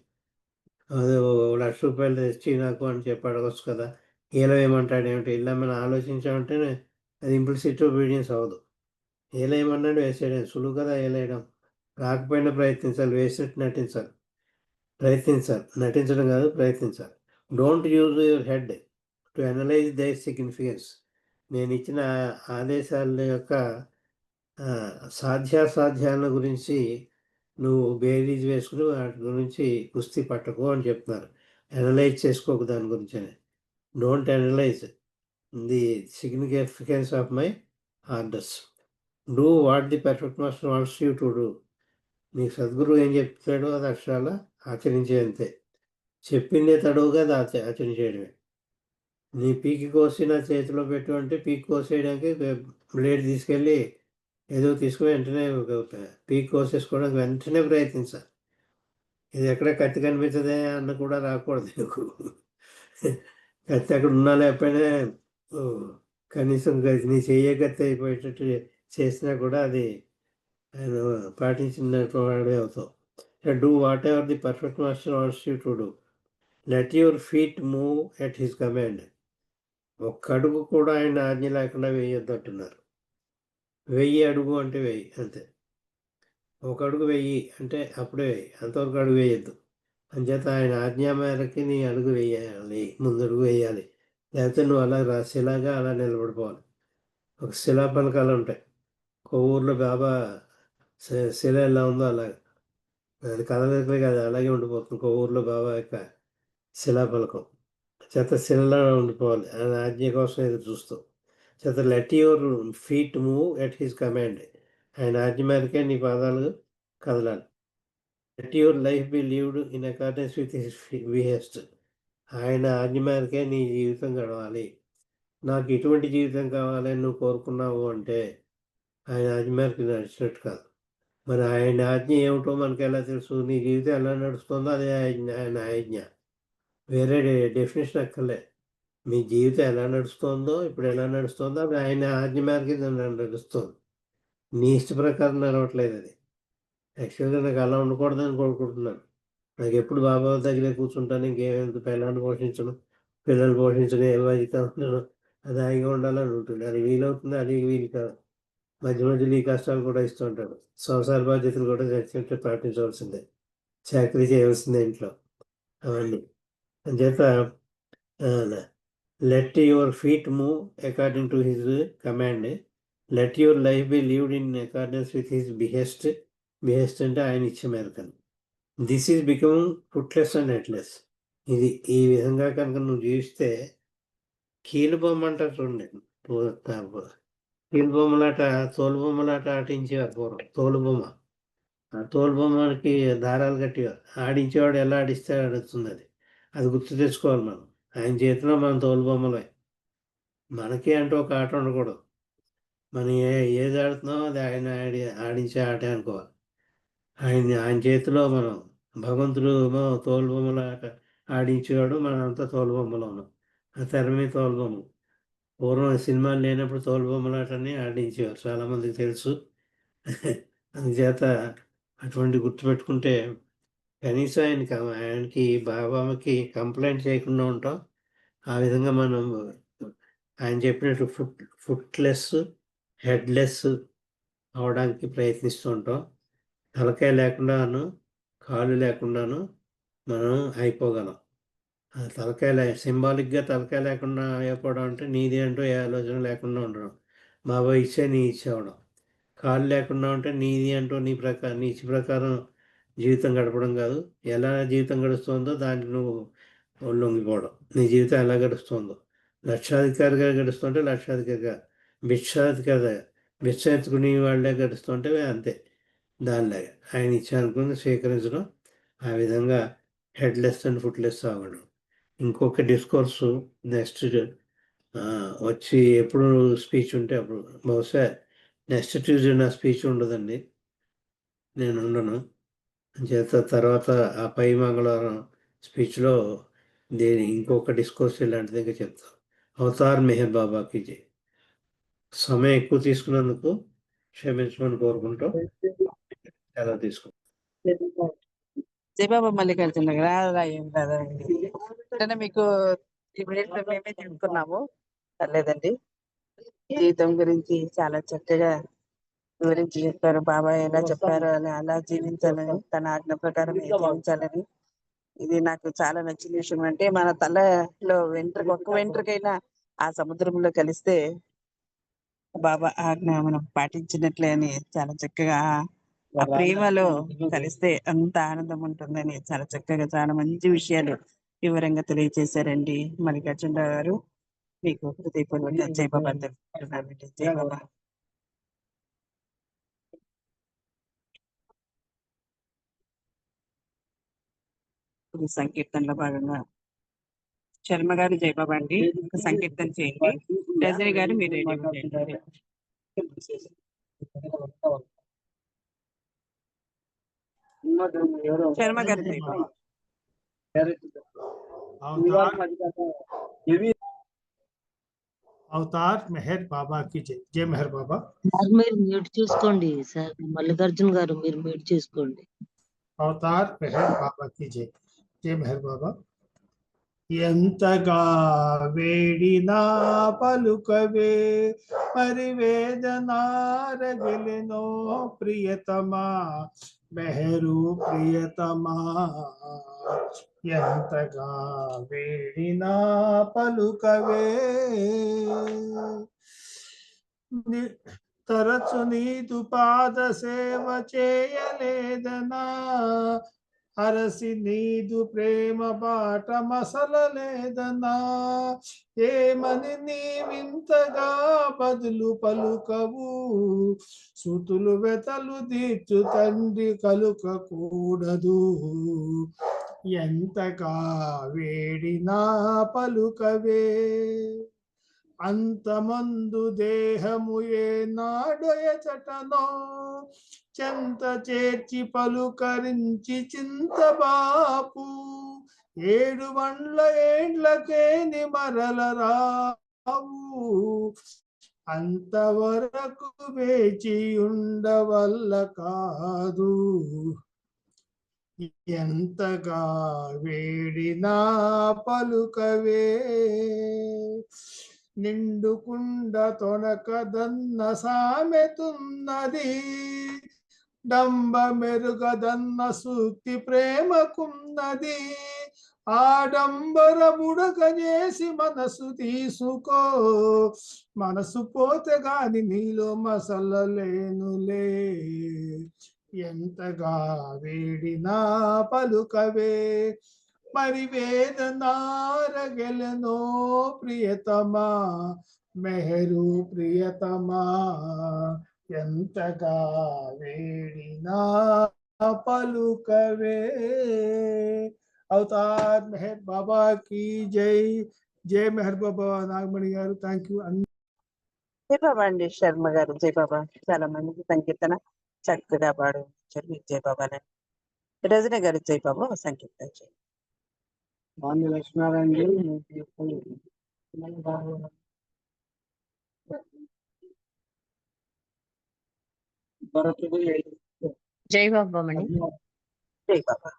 అదే ₹1,00,000 తెచ్చి నాకు అని చెప్పి అడగచ్చు కదా, ఏలవేయమంటాడు ఏమిటి, ఇలా మనం ఆలోచించామంటే అది ఇంప్లిసిట్ ఒబీడియన్స్ అవ్వదు. ఏలేయమన్నాడు వేసేయడం సులువు కదా, ఏలేయడం. రాకపోయినా ప్రయత్నించాలి, వేసినట్టు నటించాలి. నటించడం కాదు, ప్రయత్నించాలి. Don't use your head to analyse their significance, నేను ఇచ్చిన ఆదేశాల యొక్క సాధ్యాసాధ్యాల గురించి నువ్వు బేరీజ్ వేసుకుని వాటి గురించి కుస్తీ పట్టకు అని చెప్తున్నారు. అనలైజ్ చేసుకోకు దాని గురించి అని. Don't analyse the significance of my orders. Do what the perfect master wants you to do. నీ సద్గురువు ఏం చెప్తాడో అది అక్షరాల ఆచరించే అంతే. చెప్పిందే తడువుగా అది ఆచరించేయడమే. నీ పీకి కోసి నా చేతిలో పెట్టు అంటే పీకి కోసేయడానికి బ్లేడ్ తీసుకెళ్ళి ఏదో తీసుకుని వెంటనే పీకి కోసేసుకోవడానికి వెంటనే ప్రయత్నించాలి. ఇది ఎక్కడ కత్తి కనిపించదే అన్న కూడా రాకూడదు నీకు. కత్తి అక్కడ ఉన్నా లేకపోయినా కనీసం నీ చెయ్యే కత్తి అయిపోయేటట్టు చేసినా కూడా అది ఆయన పాటించినటువంటి అవుతావు. Do what ever the perfect master wants you to do. Let your feet move at his command. ఒక్క అడుగు కూడా ఆయన ఆజ్ఞ లేకుండా వేయొద్దు అంటున్నారు. 1000 అడుగు అంటే 1000 అంతే. ఒక అడుగు 1000 అంటే అప్పుడే వేయి, అంతవరకు అడుగు వేయొద్దు. అంచేత ఆయన ఆజ్ఞ మేరకి నీ అడుగు వేయాలి, ముందడుగు వేయాలి. లేకపోతే నువ్వు అలా శిలాగా అలా నిలబడిపోవాలి. ఒక శిలా పలకాలు ఉంటాయి. ఒక ఊర్లో బాబా శిల ఎలా ఉందో అలాగే, అది కదలే కాదు, అలాగే ఉండిపోతుంది. ఒక ఊర్లో బాబా యొక్క శిలాఫలకం చేత శిలలో ఉండిపోవాలి. ఆయన ఆజ్ఞ కోసం ఎదురు చూస్తూ చేత let your feet move at his command. ఆయన ఆజ్ఞ మేరకే నీ పాదాలు కదలాలి. Let your life be lived in accordance with his behest. ఆయన ఆజ్ఞ మేరకే నీ జీవితం గడవాలి. నాకు ఇటువంటి జీవితం కావాలని నువ్వు కోరుకున్నావు అంటే ఆయన ఆజ్ఞ మేరకు నడిచినట్టు కాదు. మరి ఆయన ఆజ్ఞ ఏమిటో మనకు ఎలా తెలుసు? నీ జీవితం ఎలా నడుస్తుందో అదే ఆయన ఆజ్ఞ. వేరే డెఫినేషన్ అక్కర్లే. మీ జీవితం ఎలా నడుస్తుందో, ఇప్పుడు ఎలా నడుస్తుందో అది ఆయన ఆజ్ఞ మేరకే నడుస్తుంది. నీ ఇష్ట ప్రకారం నడవట్లేదు అది. యాక్చువల్గా నాకు అలా ఉండకూడదని కోరుకుంటున్నాను. నాకు ఎప్పుడు బాబా దగ్గరే కూర్చుంటాను, ఇంకేం పిల్లల్ని పోషించడం, పిల్లలు పోషించడం, ఏ బాధ్యత ఉండడం, అది హాయిగా ఉండాలని ఉంటుంది. అది వీలవుతుంది, అది వీలు కాదు. మధ్య మధ్యలో ఈ కష్టాలు కూడా ఇస్తూ ఉంటాడు. సంసార బాధ్యతలు కూడా ఖచ్చితంగా పాటించవలసిందే, చాకరీ చేయవలసిందే ఇంట్లో అవన్నీ. అంచేత let your feet move according to his command. Let your life be lived in accordance with his behest. Behest అంటే ఆయన ఇచ్చే మేరకను. This is becoming footless and headless. ఇది ఈ విధంగా కనుక నువ్వు జీవిస్తే కీలు బొమ్మ అంటారు చూడండి. కీలు బొమ్మలాట, తోలు బొమ్మలాట ఆడించేవారు పూర్వం. తోలు బొమ్మ, ఆ తోలు బొమ్మకి దారాలు కట్టేవారు. ఆడించేవాడు ఎలా ఆడిస్తే ఆడుతుంది అది. అది గుర్తు తెచ్చుకోవాలి మనం. ఆయన చేతిలో మనం తోలు బొమ్మలే. మనకి అంటూ ఒక ఆట ఉండకూడదు. మనం ఏది ఆడుతున్నామో అది ఆయన ఆడించే ఆటే అనుకోవాలి. ఆయన చేతిలో మనం భగవంతుడు తోలు బొమ్మల ఆట ఆడించేవాడు, మనంతా తోలు బొమ్మలో ఉన్నాం. ఆ తెర మీద తోలు బొమ్మ. పూర్వం సినిమాలు లేనప్పుడు తోలు బొమ్మలాటని ఆడించేవారు, చాలామందికి తెలుసు. అందుచేత అటువంటి గుర్తుపెట్టుకుంటే కనీసం ఆయనకి బాబాకి కంప్లైంట్ చేయకుండా ఉంటాం. ఆ విధంగా మనం ఆయన చెప్పినట్టు ఫుట్లెస్ హెడ్లెస్ అవడానికి ప్రయత్నిస్తూ ఉంటాం. తలకాయ లేకుండాను, కాళ్ళు లేకుండాను మనం అయిపోగలం. తలకాయ సింబాలిక్గా తలకాయ లేకుండా అయిపోవడం అంటే నీది అంటూ ఏ ఆలోచన లేకుండా ఉండడం. బాబా ఇచ్చే నీ ఇచ్చేవడం. కాళ్ళు లేకుండా ఉంటే నీది అంటూ నీ ఇచ్చి ప్రకారం జీవితం గడపడం కాదు. ఎలా జీవితం గడుస్తుందో దానికి నువ్వు లొంగిపోవడం. నీ జీవితం ఎలా గడుస్తుందో, లక్షాధికారిగా గడుస్తుంటే లక్షాధికారిగా, భిక్షాధికారిగా భిక్ష ఎత్తుకునే వాళ్ళే గడుస్తుంటే అంతే. దానిలాగా ఆయన ఇచ్చానుకుని స్వీకరించడం. ఆ విధంగా హెడ్లెస్ అండ్ ఫుట్లెస్ అవ్వడం. ఇంకొక డిస్కోర్సు నెక్స్ట్ వచ్చి ఎప్పుడు స్పీచ్ ఉంటే అప్పుడు, బహుశా నెక్స్ట్ ట్యూస్డే నా స్పీచ్ ఉండదండి, నేను ఉండను. చేత తర్వాత ఆ పై మంగళవారం స్పీచ్లో ఇంకొక డిస్కోర్స్ ఇలాంటిది ఇంకా చెప్తాను. అవతార్ మెహర్ బాబాకి జై. సమయం ఎక్కువ తీసుకున్నందుకు క్షమించమని కోరుకుంటూ ఎలా తీసుకుంటాం. జయబాబా మల్లికార్జున గారు ఏం కాదండి. అంటే మీకు మేమే చెప్పుకున్నాము, పర్లేదండి. జీవితం గురించి చాలా చక్కగా వివరించి చెప్పారు. బాబా ఎలా చెప్పారు అని అలా జీవించాలని, తన ఆజ్ఞ ప్రకారం జీవించాలని. ఇది నాకు చాలా నచ్చిన విషయం. అంటే మన తలలో ఒక్క వెంట్రుకైనా ఆ సముద్రంలో కలిస్తే బాబా ఆజ్ఞ మనం పాటించినట్లే అని చాలా చక్కగా, ఆ ప్రేమలో కలిస్తే అంత ఆనందం ఉంటుందని చాలా చక్కగా చాలా మంచి విషయాలు వివరంగా తెలియజేశారండి మల్లికార్జున గారు. మీకు హృదయపూర్వక జై బాబా తెలుపుతున్నానండి. జై బాబా. ఇది సంకీర్తనలో భాగంగా శర్మ గారు జై బాబా అండి ఒక సంకీర్తన చేయండి. రజని గారు మీరు చేయండి. శర్మ గారు జై బాబా. అవతార్ మెహర్ బాబా కి జై. జై మెహర్ బాబా. మీరు మ్యూట్ చేసుకోండి సార్, మల్లికార్జున గారు మీరు మ్యూట్ చేసుకోండి. అవతార్ మెహర్ బాబా కి జై. జై మెహర్ బాబా. ఎంతగా వేడినా పలుకవే మరి వేదనా రగిలినో ప్రియతమా మెహరు ప్రియతమా. ఎంతగా వేడినా పలుకవే తరచు నీదు పాద సేవ చేయలేదనా అరసి నీదు ప్రేమ బాట మసలలేదనా, ఏమని నీవింతగా బదులు పలుకవు, సుతులు వెతలు తీర్చు తండ్రి కలుకకూడదు, ఎంతగా వేడినా పలుకవే, అంతమందు దేహము ఏనాడయచటనో, చెంత చేర్చి పలుకరించి చింతబాపు, 7 ఏండ్లకేని మరల రావు, అంతవరకు వేచి ఉండవల్ల కాదు, ఎంతగా వేడినా పలుకవే, నిండుకుండ తొనకదన్న సామెతున్నది, డంబ మెరుగదన్న సూక్తి ప్రేమకున్నది, ఆడంబర బుడగ చేసి మనసు తీసుకో, మనసు పోతే గాని నీలో మసలలేనులే, ఎంతగా వేడినా పలుకవే, మరి వేదనారగెలనో ప్రియతమా, మెహరు ప్రియతమా, ఎంతగా వేడినా పలుకవే. అవతార్ మెహర్ బాబా की జై. జై మెహర్ బాబా. నాగమణి గారు థ్యాంక్ యూ. జై బాబా అండి శర్మ గారు. జై బాబా. చాలా మందికి సంకీర్తన చక్కగా పాడించారు. మీకు జై బాబాలని. రజనీ గారు జై బాబా సంకీర్తన చేయండి. బాగుంది లక్ష్మీనారాయణ భరతుడు జై బాబా మణి. జై బాబా.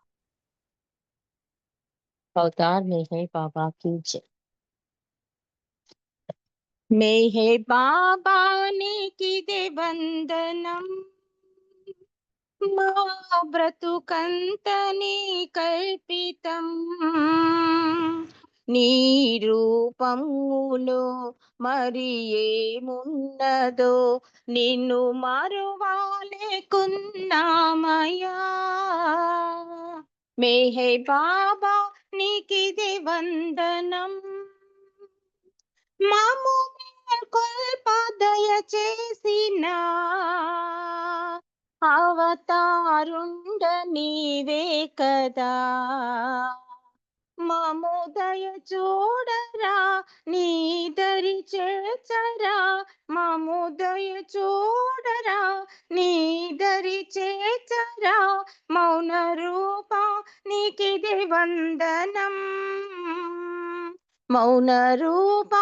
अवतार मेहर बाबा की जय. मेहर बाबा ने की వందనం, మా బ్రతుకంతని కల్పితం, నీ రూపములో మరి ఏమున్నదో, నిన్ను మరువాలేకున్నామయ్యా, మెహర్ బాబా నీకిదే వందనం, మాము కొల్ప దయచేసిన అవతారుండ నీవే కదా, మము దయ చూడరా నీ దరి చేర్చరా, మము దయ చూడరా నీ దరి చేర్చరా, మౌన రూప నీకిదే వందనం, మౌన రూప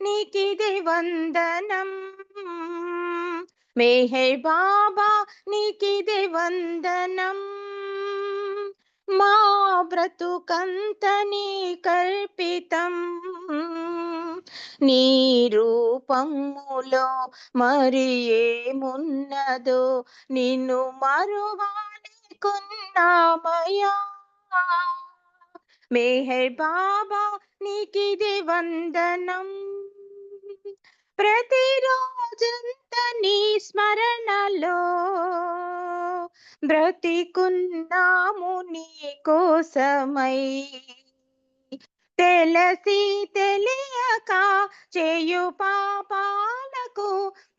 నీకిదే వందనం, మెహర్ బాబా నీకిదే వందనం, మా బ్రతుకంతని కల్పితం, నీ రూపములో మరి ఏమున్నదో, నిన్ను మరువాలేకున్నామయ్యా, మెహర్ బాబా నీకిదే వందనం, ప్రతిరోజంత నీ స్మరణలో బ్రతికున్నాము నీ కోసమై, తెలిసి తెలియక చేయు పాపాలకు,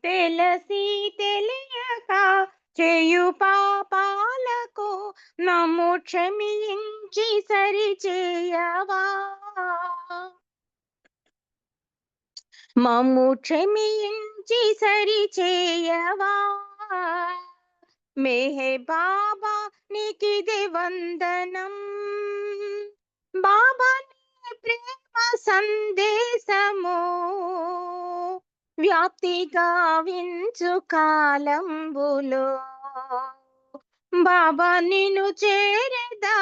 తెలిసి తెలియక చేయు పాపాలకు, నమ్ము క్షమించి సరిచేయవా, మమ్ము క్షమించి సరిచేయవా, మెహర్ బాబా నీకిదే వందనం, బాబా నీ ప్రేమ సందేశము వ్యాప్తి గావించు కాలంబులో, బాబా నిన్ను చేరదా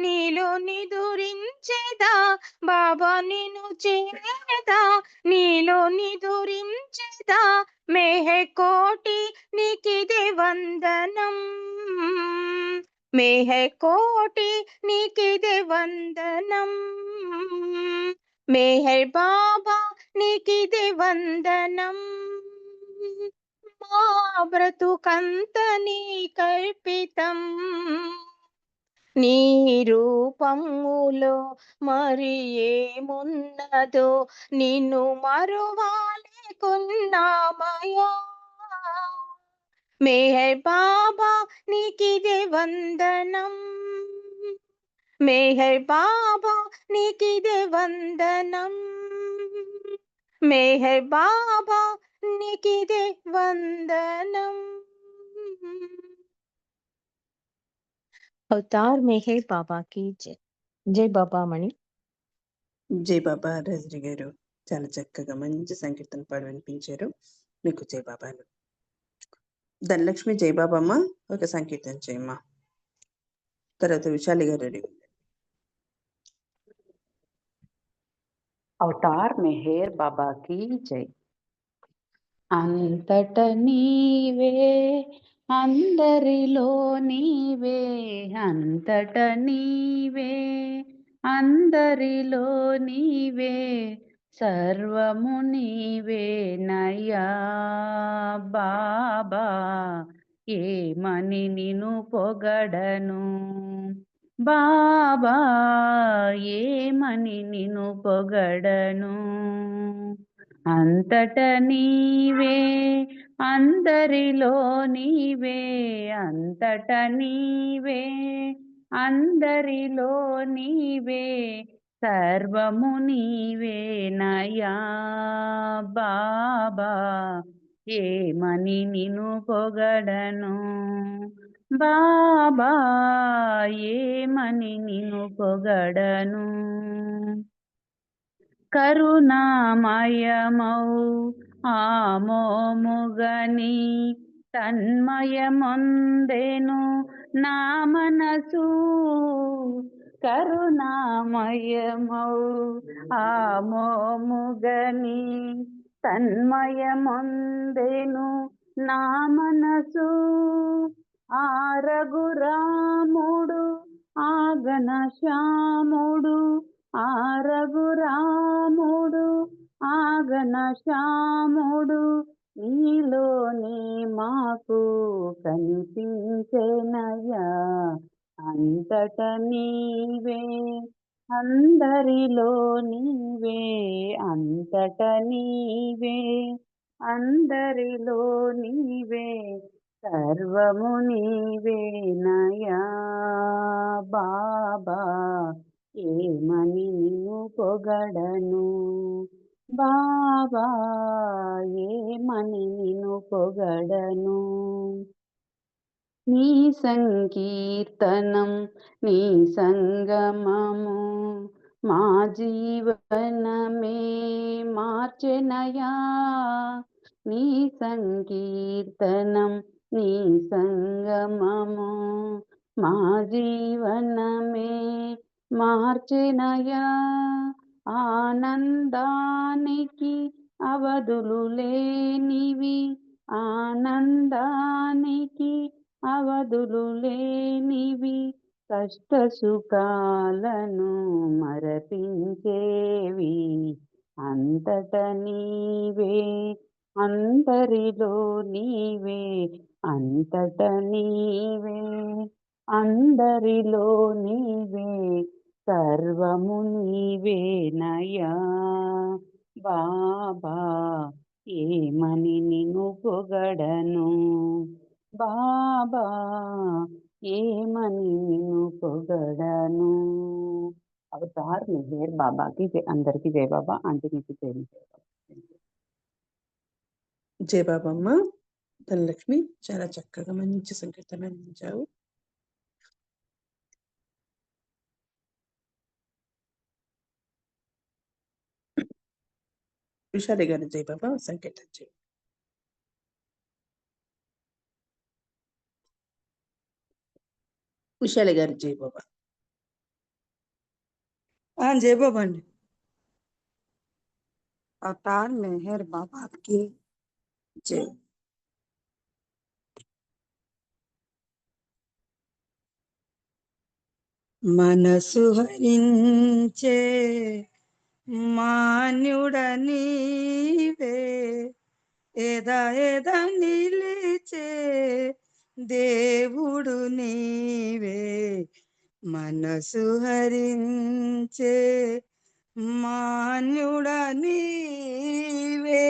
నీలో నిదురించేదా, బాబా నిన్ను చేరదా నీలో నిదురించేదా, మెహర్ కోటి నీకిదే వందనం, మెహర్ కోటి నీకిదే వందనం, మెహర్ బాబా నీకిదే వందనం, మా బ్రతుకంతని కల్పితం, నీ రూపములో మరి ఏమున్నదో నిన్ను మరువాలేకున్నామయ్యా. మెహర్ బాబా నీకిదే వందనం, మెహర్ బాబా నీకిదే వందనం, మెహర్ బాబా నీకిదే వందనం. అవతార్ మెహర్ బాబా కి జై. జై బాబా మణి. జై బాబా రజని గారు చాలా చక్కగా మంచి సంకీర్తన పాడి వినిపించారు. మీకు జై బాబాలు. ధనలక్ష్మి జై బాబమ్మ ఒక సంకీర్తన చేయమ్మా. తర్వాత విశాలి గారు రెడీ. అవతార్ మెహర్ బాబా కి జై. అంతట నీవే అందరిలో నీవే, అంతట నీవే అందరిలో నీవే, సర్వము నీవే నయ్యా బాబా. ఏమని నిన్ను పొగడను బాబా, ఏమని నిన్ను పొగడను. అంతట నీవే అందరిలో నీవే, అంతట నీవే అందరిలో నీవే, సర్వము నీవే నయా బాబా. ఏమని నిన్ను పొగడను బాబా, ఏమని నిన్ను పొగడను. కరుణామయమౌ ఆమోముగని తన్మయమొందెను నా మనసు, కరుణామయమౌ ఆమోముగని తన్మయమొందెను నా మనసు. ఆరగురాముడు ఆగన శ్యాముడు, ఆరగురాముడు ఆగన శ్యాముడు, నీలోనే మాకు కనిపించెనయ్యా. అంతట నీవే అందరిలో నీవే, అంతట నీవే అందరిలో నీవే, సర్వము నీవే నయా బాబా. ఏమని నిన్ను పొగడను బాబా, ఏమని నిన్ను పొగడను. నీ సంకీర్తనం నీ సంగమము మా జీవనమే మార్చెనయా. నీ సంకీర్తనం నీ సంగమము మా జీవనమే మార్చెనయా. ఆనందానికి అవధులు లేనివి, ఆనందానికి అవధులు లేనివి, కష్ట సుఖాలను మరపించేవి. అంతట నీవే అందరిలో నీవే, అంతట నీవే అందరిలో నీవే, సర్వము నీవే నయా బాబా. ఏమని నిన్ను పొగడను బాబా, ఏమని నిన్ను పొగడను. అవతార్ మెహర్ బాబాకి అందరికీ జై బాబా. ఆంటీ మీకు జై బాబా. జై బాబమ్మ. ధనలక్ష్మి చాలా చక్కగా మంచి సంకీర్తన అందించావు. విశాలి గారు జై బాబా సంకీర్తన చేయి. విశాలి గారు జై బాబా. జై బాబా అండి. అవతార్ మెహర్ బాబా కి జై. మనసు హరించే మాన్యుడనీవే, ఎద ఎద నిలిచే దేవుడు నీవే, మనసు హరించే మాన్యుడ నీవే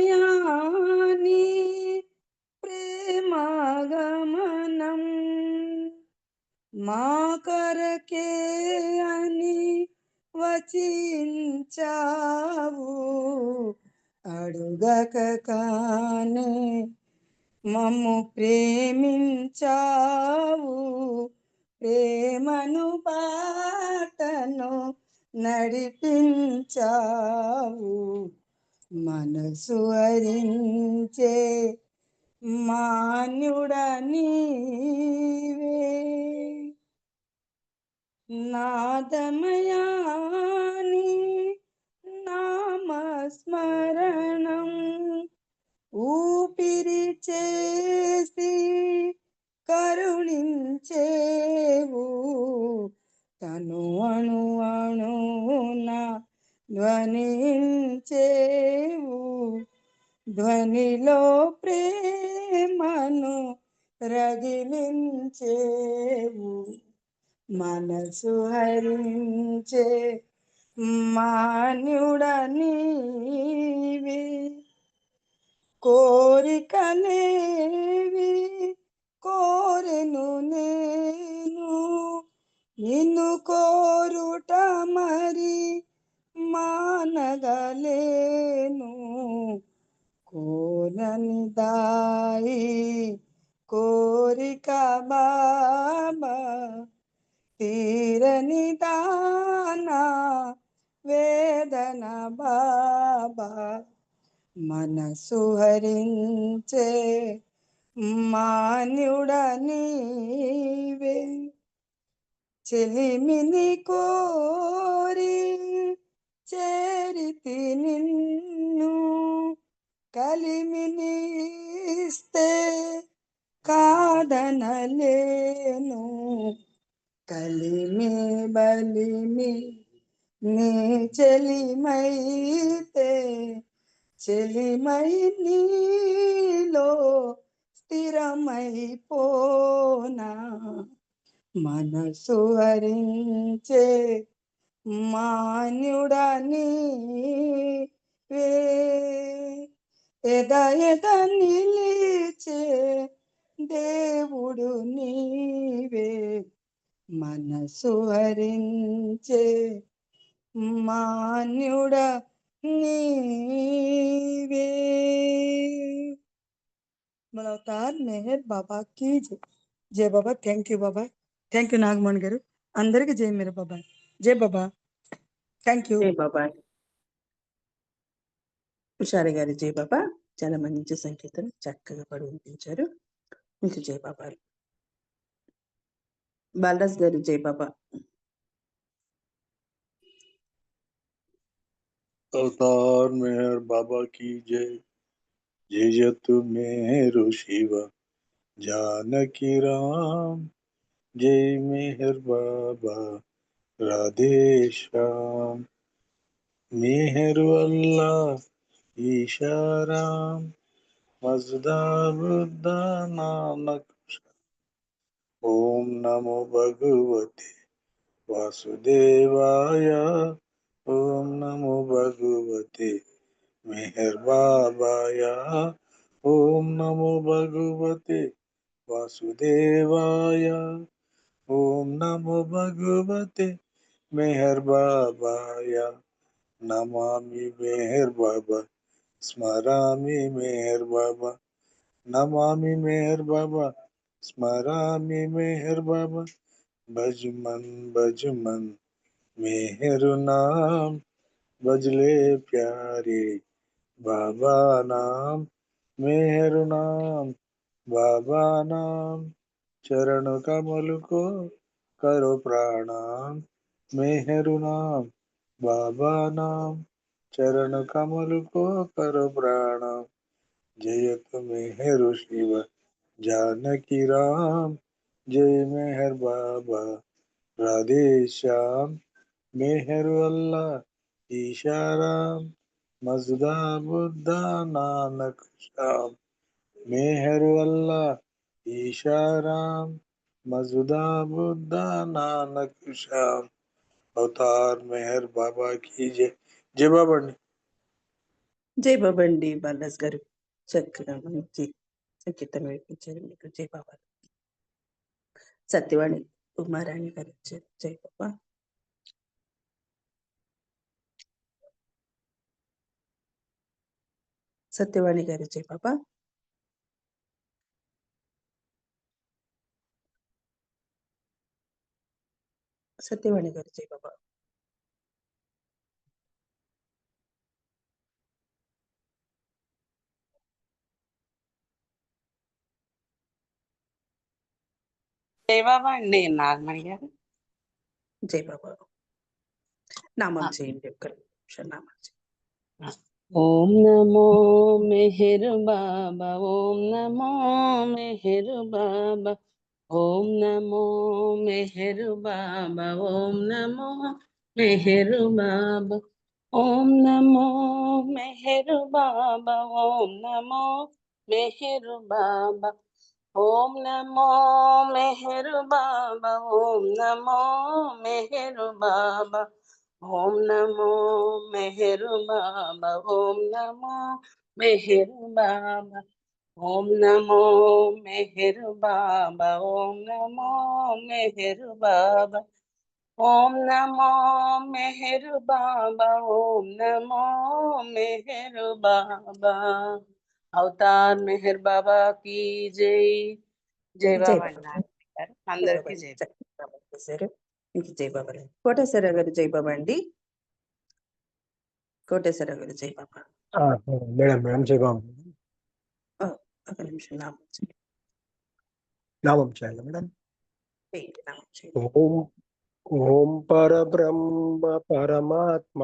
ప్రేమమయాని ప్రేమాగమనం మా కరకే అని వచించావు అడుగక కానే మమ్ము ప్రేమించావు ప్రేమను బాటను నడిపించావు మనసు హరించే మాన్యుడ నీవే నాదమయాని నామస్మరణం ఊపిరి చేసి కరుణించేవు తను అణు అణువున ధ్వనించేవు ధ్వనిలో ప్రేమను రగిలించేవు మనసు హరించే మాన్యుడ నీవే కోరికలేవి కోరెను నేను నిన్ను కోరుట మరి మానగలేను కోరని దాయి కోరిక బాబా తీరని దానా వేదన బాబా మనసు హరించే మాన్యుడ నీవే చెలిమిని కోరి చేరితి నిన్ను కలిమిని ఇస్తే కాదనలేను కలిమి బలిమి నీ చెలిమైతే చెలిమై నీలో స్థిరమైపోనా మనసు హరించే మాన్యుడ నీవే ఎద ఎద నిలిచే దేవుడు నీవే మనసు హరించే మాన్యుడ నీవే మన అవతార్ మెహర్ బాబా की जय जय Baba thank you Baba thank you Nagamani garu అందరికి జై మేర బాబా జై బాబా థ్యాంక్ యూ జై బాబా. ఉషారి గారి జై బాబా చాలా మంచి సంకీర్తన చక్కగా పాడి వినిపించారు. మీకు జై బాబా. బాలరాజ్ గారు జై బాబా. अवतार मेहर बाबा की जय जय जत मेहरु शिव जानकी राम जय मेहर बाबा राधे श्याम मेहर अल्लाह ईशा राम मजदा बुद्धा नानक ओम नमो भगवते वासुदेवाय ओम नमो भगवते मेहर बाबाय ओम नमो भगवते वासुदेवाय ओम नमो भगवते मेहर बाबाय नमामि मेहर बाबा स्मरामि मेहर बाबा नमामि मेहर बाबा स्मरामि मेहर बाबा भजमन भजमन मेहर नाम भजले प्यारे बाबा नाम मेहर नाम बाबा नाम चरण कमल को करो प्रणाम मेहर नाम बाबा नाम चरण कमल को करो प्रणाम जयत मेहर शिव जानकी राम जय मेहर बाबा राधे श्याम मेहर अल्लाह ईशा राम मजदा बुद्धा नानक श्याम मेहर अल्लाह ईशाराम मजुदा बुद्धा नानक श्याम अवतार मेहर बाबा की जय. जय बाबा अंడి. జై బాబా అండి బాలాజ్ గారు, చక్కగా మంచి సంకీర్తన వినిపించారు మీకు. జై బాబా. సత్యవాణి ఉమారాణి గారు వచ్చారు. జై బాబా. సత్యవాణి గారు జై బాబా. సత్యవాణి గారు జై బాబా. జై బాబా అండి నాగమణి గారు. జై బాబా. నామం చేయండి, ఒక్క నిమిషం నామం చేయండి. ఓం నమో మెహర్ బాబా, ఓం నమో మెహర్ బాబా, ఓం నమో మెహర్ బాబా, ఓం నమో మెహర్ బాబా, ఓం నమో మెహర్ బాబా, ఓం నమో మెహర్ బాబా, ఓం నమో మెహర్ బాబా, ఓం నమో మెహర్ బాబా, ఓం నమో మెహర్ బాబా, ఓం నమో మెహర్ బాబా, ఓం నమో మెహర్ బాబా, ఓం నమో మెహర్ బాబా, ఓం నమో మెహర్ బాబా, ఓం నమో మెహర్ బాబా. అవతార్ మెహర్ బాబా की జై. జై జై బాబా బాబా. గారు అందరికీ జై. చక్కగా చేశారు. ఇంక జై బాబా. కోటేశ్వరరావు గారు జై బాబా అండి. కోటేశ్వరరావు గారు జై బాబా. మేడం జై బాబా. ఒక నిమిషం నామం చేయండి. నామం చేయాలి మేడం. చేయండి, నామం చేయండి. ఓం ఓం పరబ్రహ్మ పరమాత్మ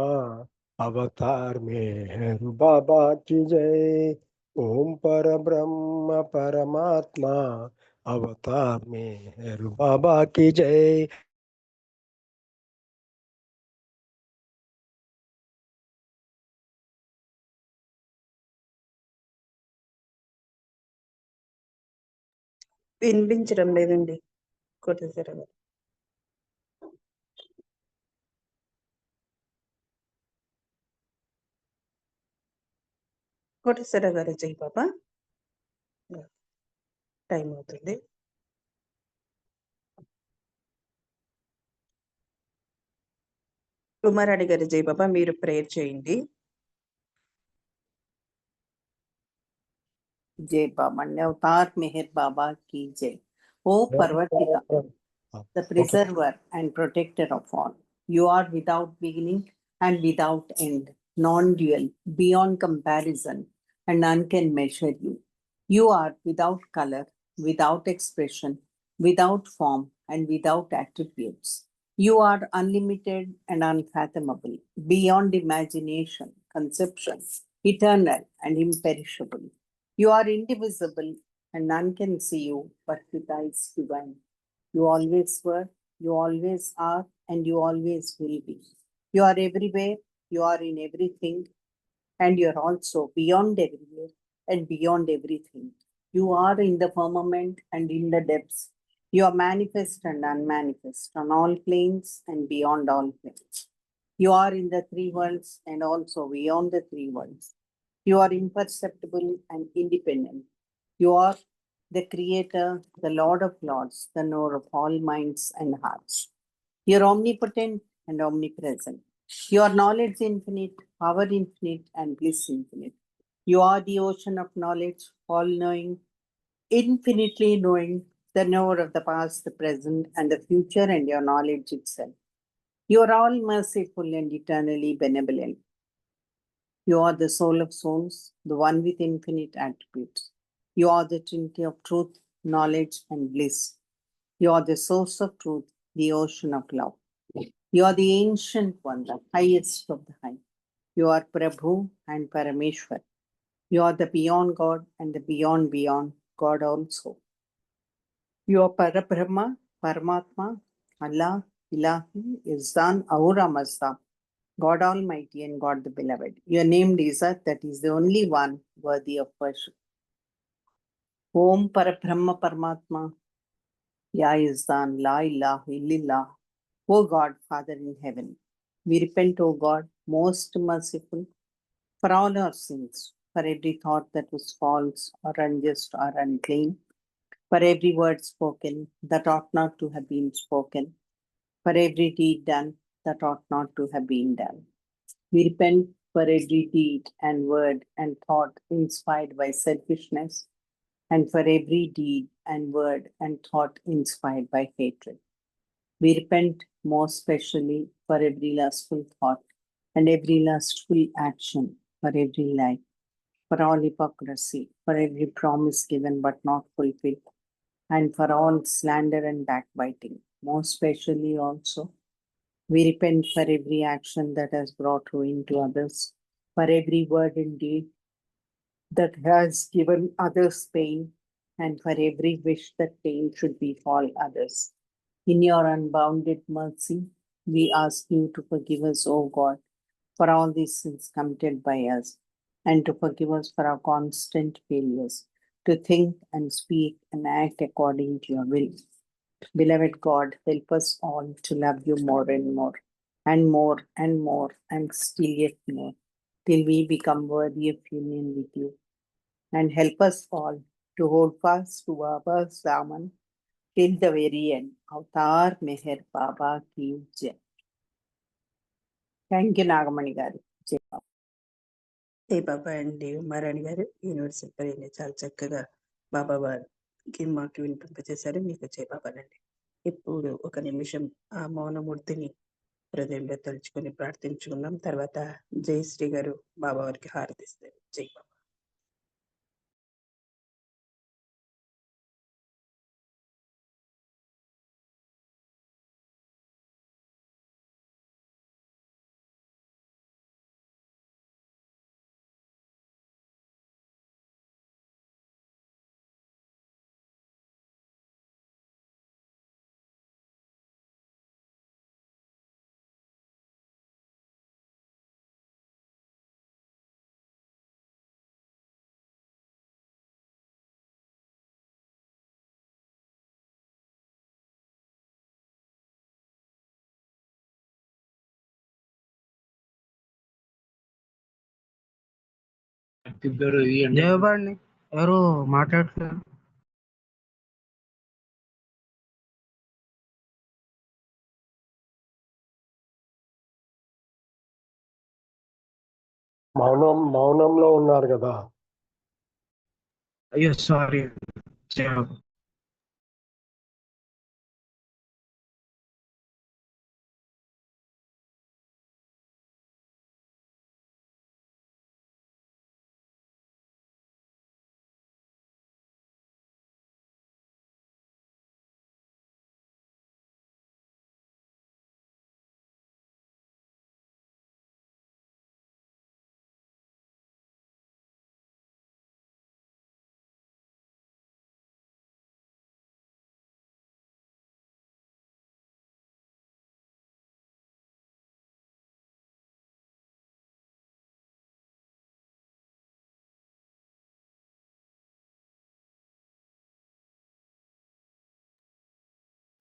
అవతార్ మెహర్ బాబా की जय. ఓం పరబ్రహ్మ పరమాత్మ అవతార్ మెహర్ బాబా की जय. వినిపించడం లేదండి కోటేశ్వరరావు గారు. కోటేశ్వరరావు గారు జై బాబా. టైం అవుతుంది. ఉమారాణి గారు జై బాబా, మీరు ప్రేయర్ చేయండి. जय बाबा अवतार मेहर बाबा की जय. O Parvatika, the preserver and protector of all, you are without beginning and without end, non-dual, beyond comparison, and none can measure you. You are without color, without expression, without form, and without attributes. You are unlimited and unfathomable, beyond imagination, conception, eternal and imperishable. You are indivisible, and none can see you but with eyes divine. You always were, you always are, and you always will be. You are everywhere, you are in everything, and you are also beyond everywhere and beyond everything. You are in the firmament and in the depths. You are manifest and unmanifest on all planes and beyond all planes. You are in the three worlds and also beyond the three worlds. You are imperceptible and independent. You are the creator, the Lord of lords, the knower of all minds and hearts. You are omnipotent and omnipresent. Your knowledge infinite, power infinite, and bliss infinite. You are the ocean of knowledge, all-knowing, infinitely knowing, the knower of the past, the present, and the future, and your knowledge itself. You are all merciful and eternally benevolent. You are the soul of souls, the one with infinite attributes. You are the Trinity of truth, knowledge, and bliss. You are the source of truth, the ocean of love. You are the ancient one, the highest of the high. You are Prabhu and Parameshwar. You are the beyond God and the beyond beyond God also. You are Parabrahma, Paramatma, Allah, Ilahi, Izzan, Ahura Mazda, God Almighty and God the Beloved. Your name is that is the only one worthy of worship. Om Parabrahma Paramatma, Ya Izdan, La ilaha illallah. O God, Father in heaven, we repent, O God, most merciful, for all our sins, for every thought that was false or unjust or unclean, for every word spoken that ought not to have been spoken, for every deed done that ought not to have been done. We repent for every deed and word and thought inspired by selfishness, and for every deed and word and thought inspired by hatred. We repent most specially for every lustful thought and every lustful action, for every lie, for all hypocrisy, for every promise given but not fulfilled, and for all slander and backbiting. Most specially also, we repent for every action that has brought ruin to others, for every word and deed that has given others pain, and for every wish that pain should befall others. In your unbounded mercy, we ask you to forgive us, O God, for all these sins committed by us, and to forgive us for our constant failures to think and speak and act according to your will. Beloved God, help us all to love you more and more, and more and more, and still yet more, till we become worthy of union with you. And help us all to hold fast to Baba's Daman till the very end. Avatar Meher Baba ki Jai. Thank you, Nagamani garu. Jai Baba. జై బాబా అండి. ఉమారాణి గారు universal పరిని చాలా చక్కగా బాబా వారికి మాకు వినిపింపజేశారు. మీకు జై బాబానండి. ఇప్పుడు ఒక నిమిషం ఆ మౌనమూర్తిని హృదయంలో తలుచుకొని ప్రార్థించుకున్నాం. తర్వాత జయశ్రీ గారు బాబా వారికి హారతిస్తారు. జై బాబా. దేవబాడిని ఎవరు మాట్లాడుతున్నారు? మౌనంలో ఉన్నారు కదా. అయ్యో సారీ.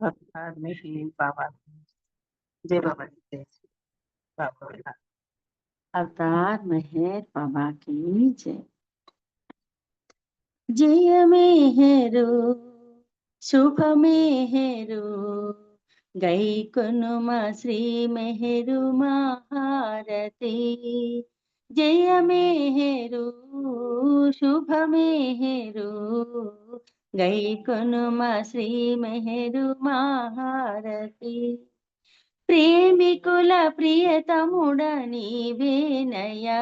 అవతార్ మెహర్ బాబా జై బాబా. జై శ్రీ బాబా. अवतार मेहर बाबा की जय. जय मेहरो शुभ मेहरो गै कुनुमा श्री मेहरु महारती. जय मेहरो शुभ मेहरो गै कुनुमा श्री मेहरु महारती. ప్రేమికుల ప్రియతముడ నీవేనయా,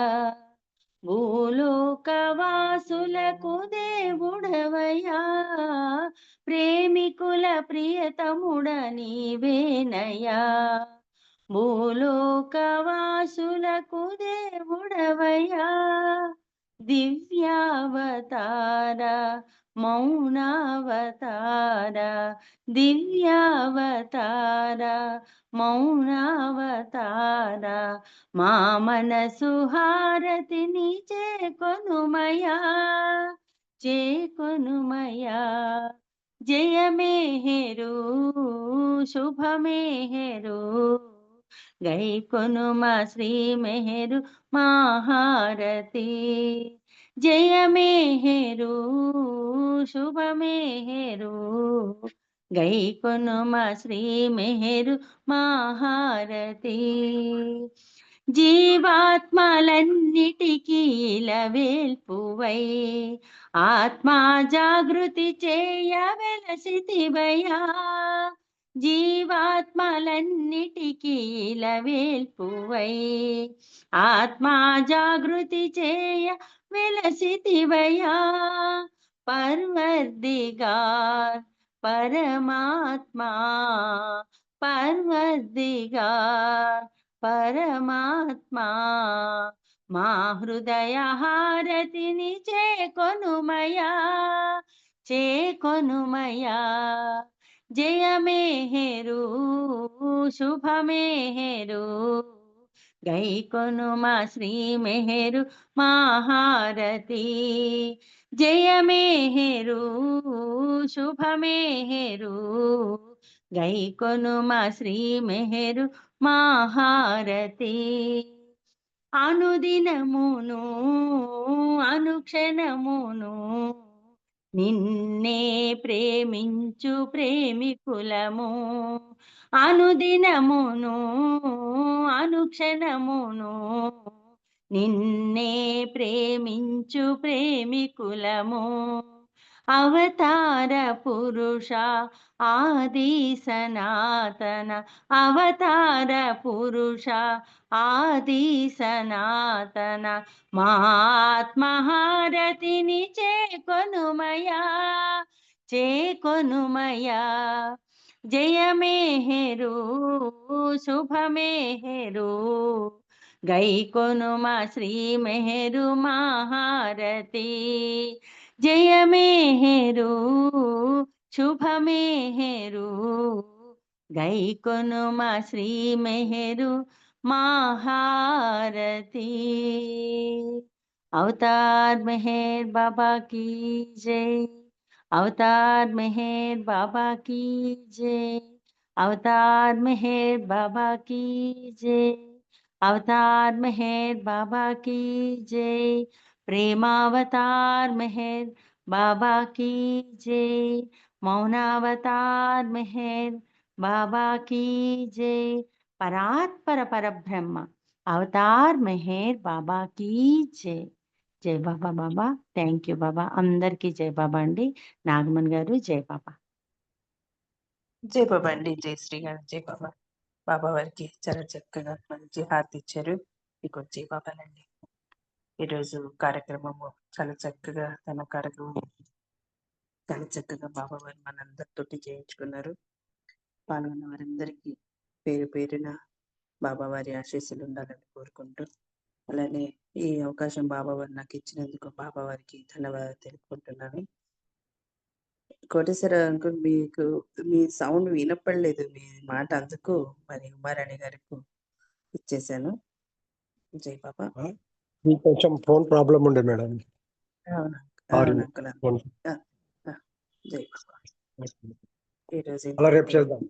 భూలోకవాసులకు దేవుడవయా. ప్రేమికుల ప్రియతముడ నీవేనయా, భూలోకవాసులకు దేవుడవయా. దివ్యావతార మౌనావతార, దివ్యావతార మౌనావతార, మా మనసు హారతిని చేకొనుమయా. చేకొనుమయా జయమేహెరు శుభమేహెరు గైకొనుమ శ్రీ మెహరు మహారతి జయమేహెరు శుభమేహెరు గైకొనుమ శ్రీ మెహరు మహారతి జీవాత్మలన్నిటికీ ఇలవేల్పువై ఆత్మా జాగృతి చేయ వెలసితివయా జీవాత్మలన్నిటికీ ఇలవేల్పువై ఆత్మా జాగృతి చేయ వెలసితివయా పర్వర్దిగార్ పరమాత్మా పర్వర్దిగార్ పరమాత్మా మా హృదయ హారతిని చేకొనుమయా చేకొనుమయా జయమేహెరు శుభమేహెరు గైకొనుమ శ్రీ మెహరు మహారతి జయమేహెరు శుభమేహెరు గైకొనుమ శ్రీ మెహరు మహారతి అనుదినమును అనుక్షణమును నిన్నే ప్రేమించు ప్రేమికులము అనుదినమును అనుక్షణమును నిన్నే ప్రేమించు ప్రేమికులము అవతార పురుష ఆది సనాతన అవతార పురుష ఆది సనాతన మహాత్మహారతిని చేకొనుమయా చేకొనుమయా జయమేహెరు శుభమేహెరు గైకొనుమ శ్రీ మెహరు మహారతి జయమేహెరు శుభమేహెరు గైకొనుమ శ్రీ మెహరు మహారతి అవతార్ మెహర్ బాబా की जय अवतार मेहर बाबा की जय अवतार मेहर बाबा की जय अवतार मेहर बाबा की जय प्रेमावतार मेहर बाबा की जय मौनावतार मेहर बाबा की जय परात्पर परब्रह्म अवतार मेहर बाबा की जय జై బాబా బాబా థ్యాంక్ యూ బాబా అందరికీ జై బాబా అండి నాగమణి గారు జై బాబా జై బాబా అండి, జై శ్రీ గారు, జై బాబా. బాబా వారికి చాలా చక్కగా మంచి హారతి ఇచ్చారు. మీకు జై బాబాలండి. ఈరోజు కార్యక్రమము చాలా చక్కగా తన కార్యక్రమం చాలా చక్కగా బాబా వారు మనందరితోటి చేయించుకున్నారు. పాల్గొన్న వారందరికీ పేరు పేరున బాబా వారి ఆశీస్సులు ఉండాలని కోరుకుంటూ, అలానే ఈ అవకాశం బాబా వారు నాకు ఇచ్చినందుకు బాబా వారికి ధన్యవాదాలు తెలుపుకుంటున్నాను. కోటేశ్వర అంకుల్, మీకు మీ సౌండ్ వినపడలేదు, మీ మాట, అందుకు మరి ఉమారాణి గారికి ఇచ్చేసాను. జై బాబా. మీకు కొంచెం ఫోన్ ప్రాబ్లం ఉండే మేడం. అవును సారీ అవును అంకుల్. ఫోన్. జై బాబా. ఈరోజు అలా రేపు ఏంటంటే చేద్దాం.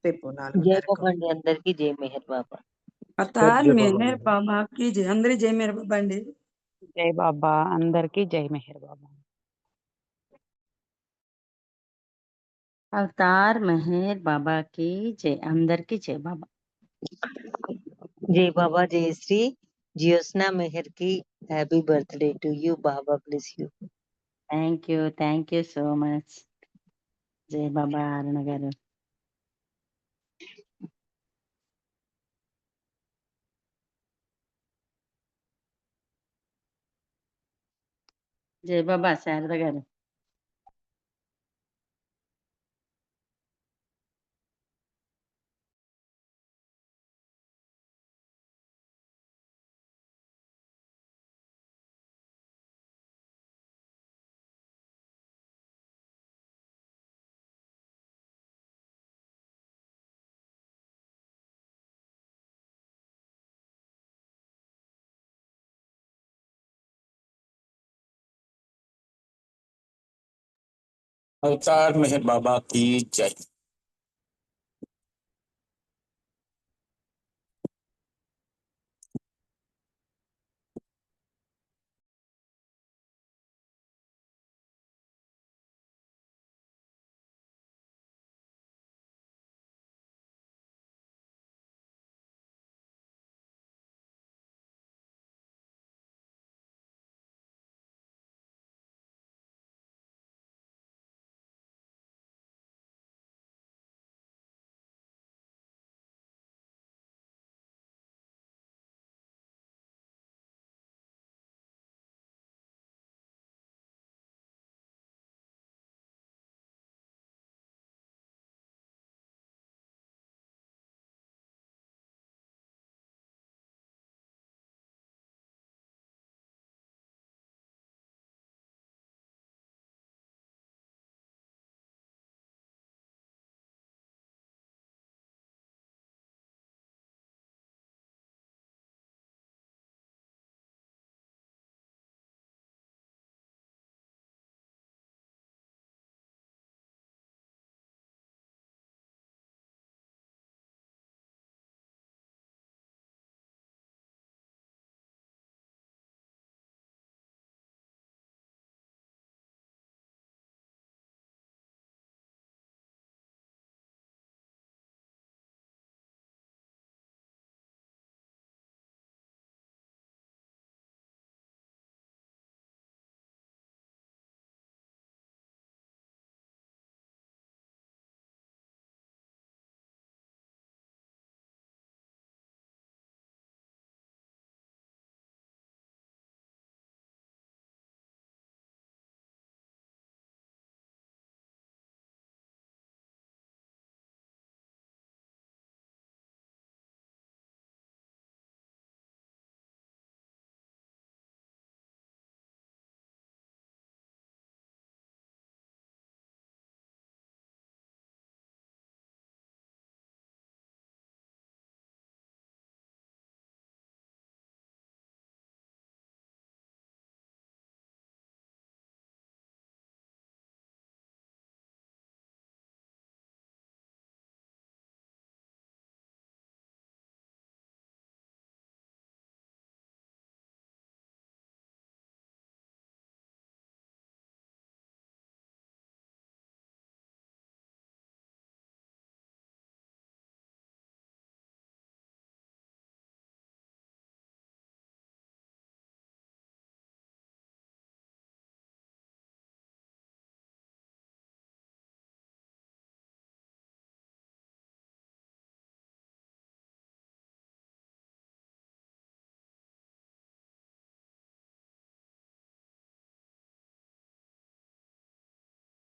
రేపు జై 4:30కు బాబా అండి అందరికీ జై మెహర్ బాబా అవతార్ జై బాబా మెహర్ మేడం. బాబా की जय అందరి జై మెహర్ బాబా అండి. జై బాబా అందరికీ జై మెహర్ బాబా. అవతార్ మెహర్ బాబా की జై అందరికీ జై బాబా. జై బాబా జయశ్రీ జియోస్నా మెహర్ కి happy birthday to you Baba bless you thank you so much. జై బాబా అరుణ గారు. జై బాబా శారద గారు. अवतार मेहर बाबा की जय।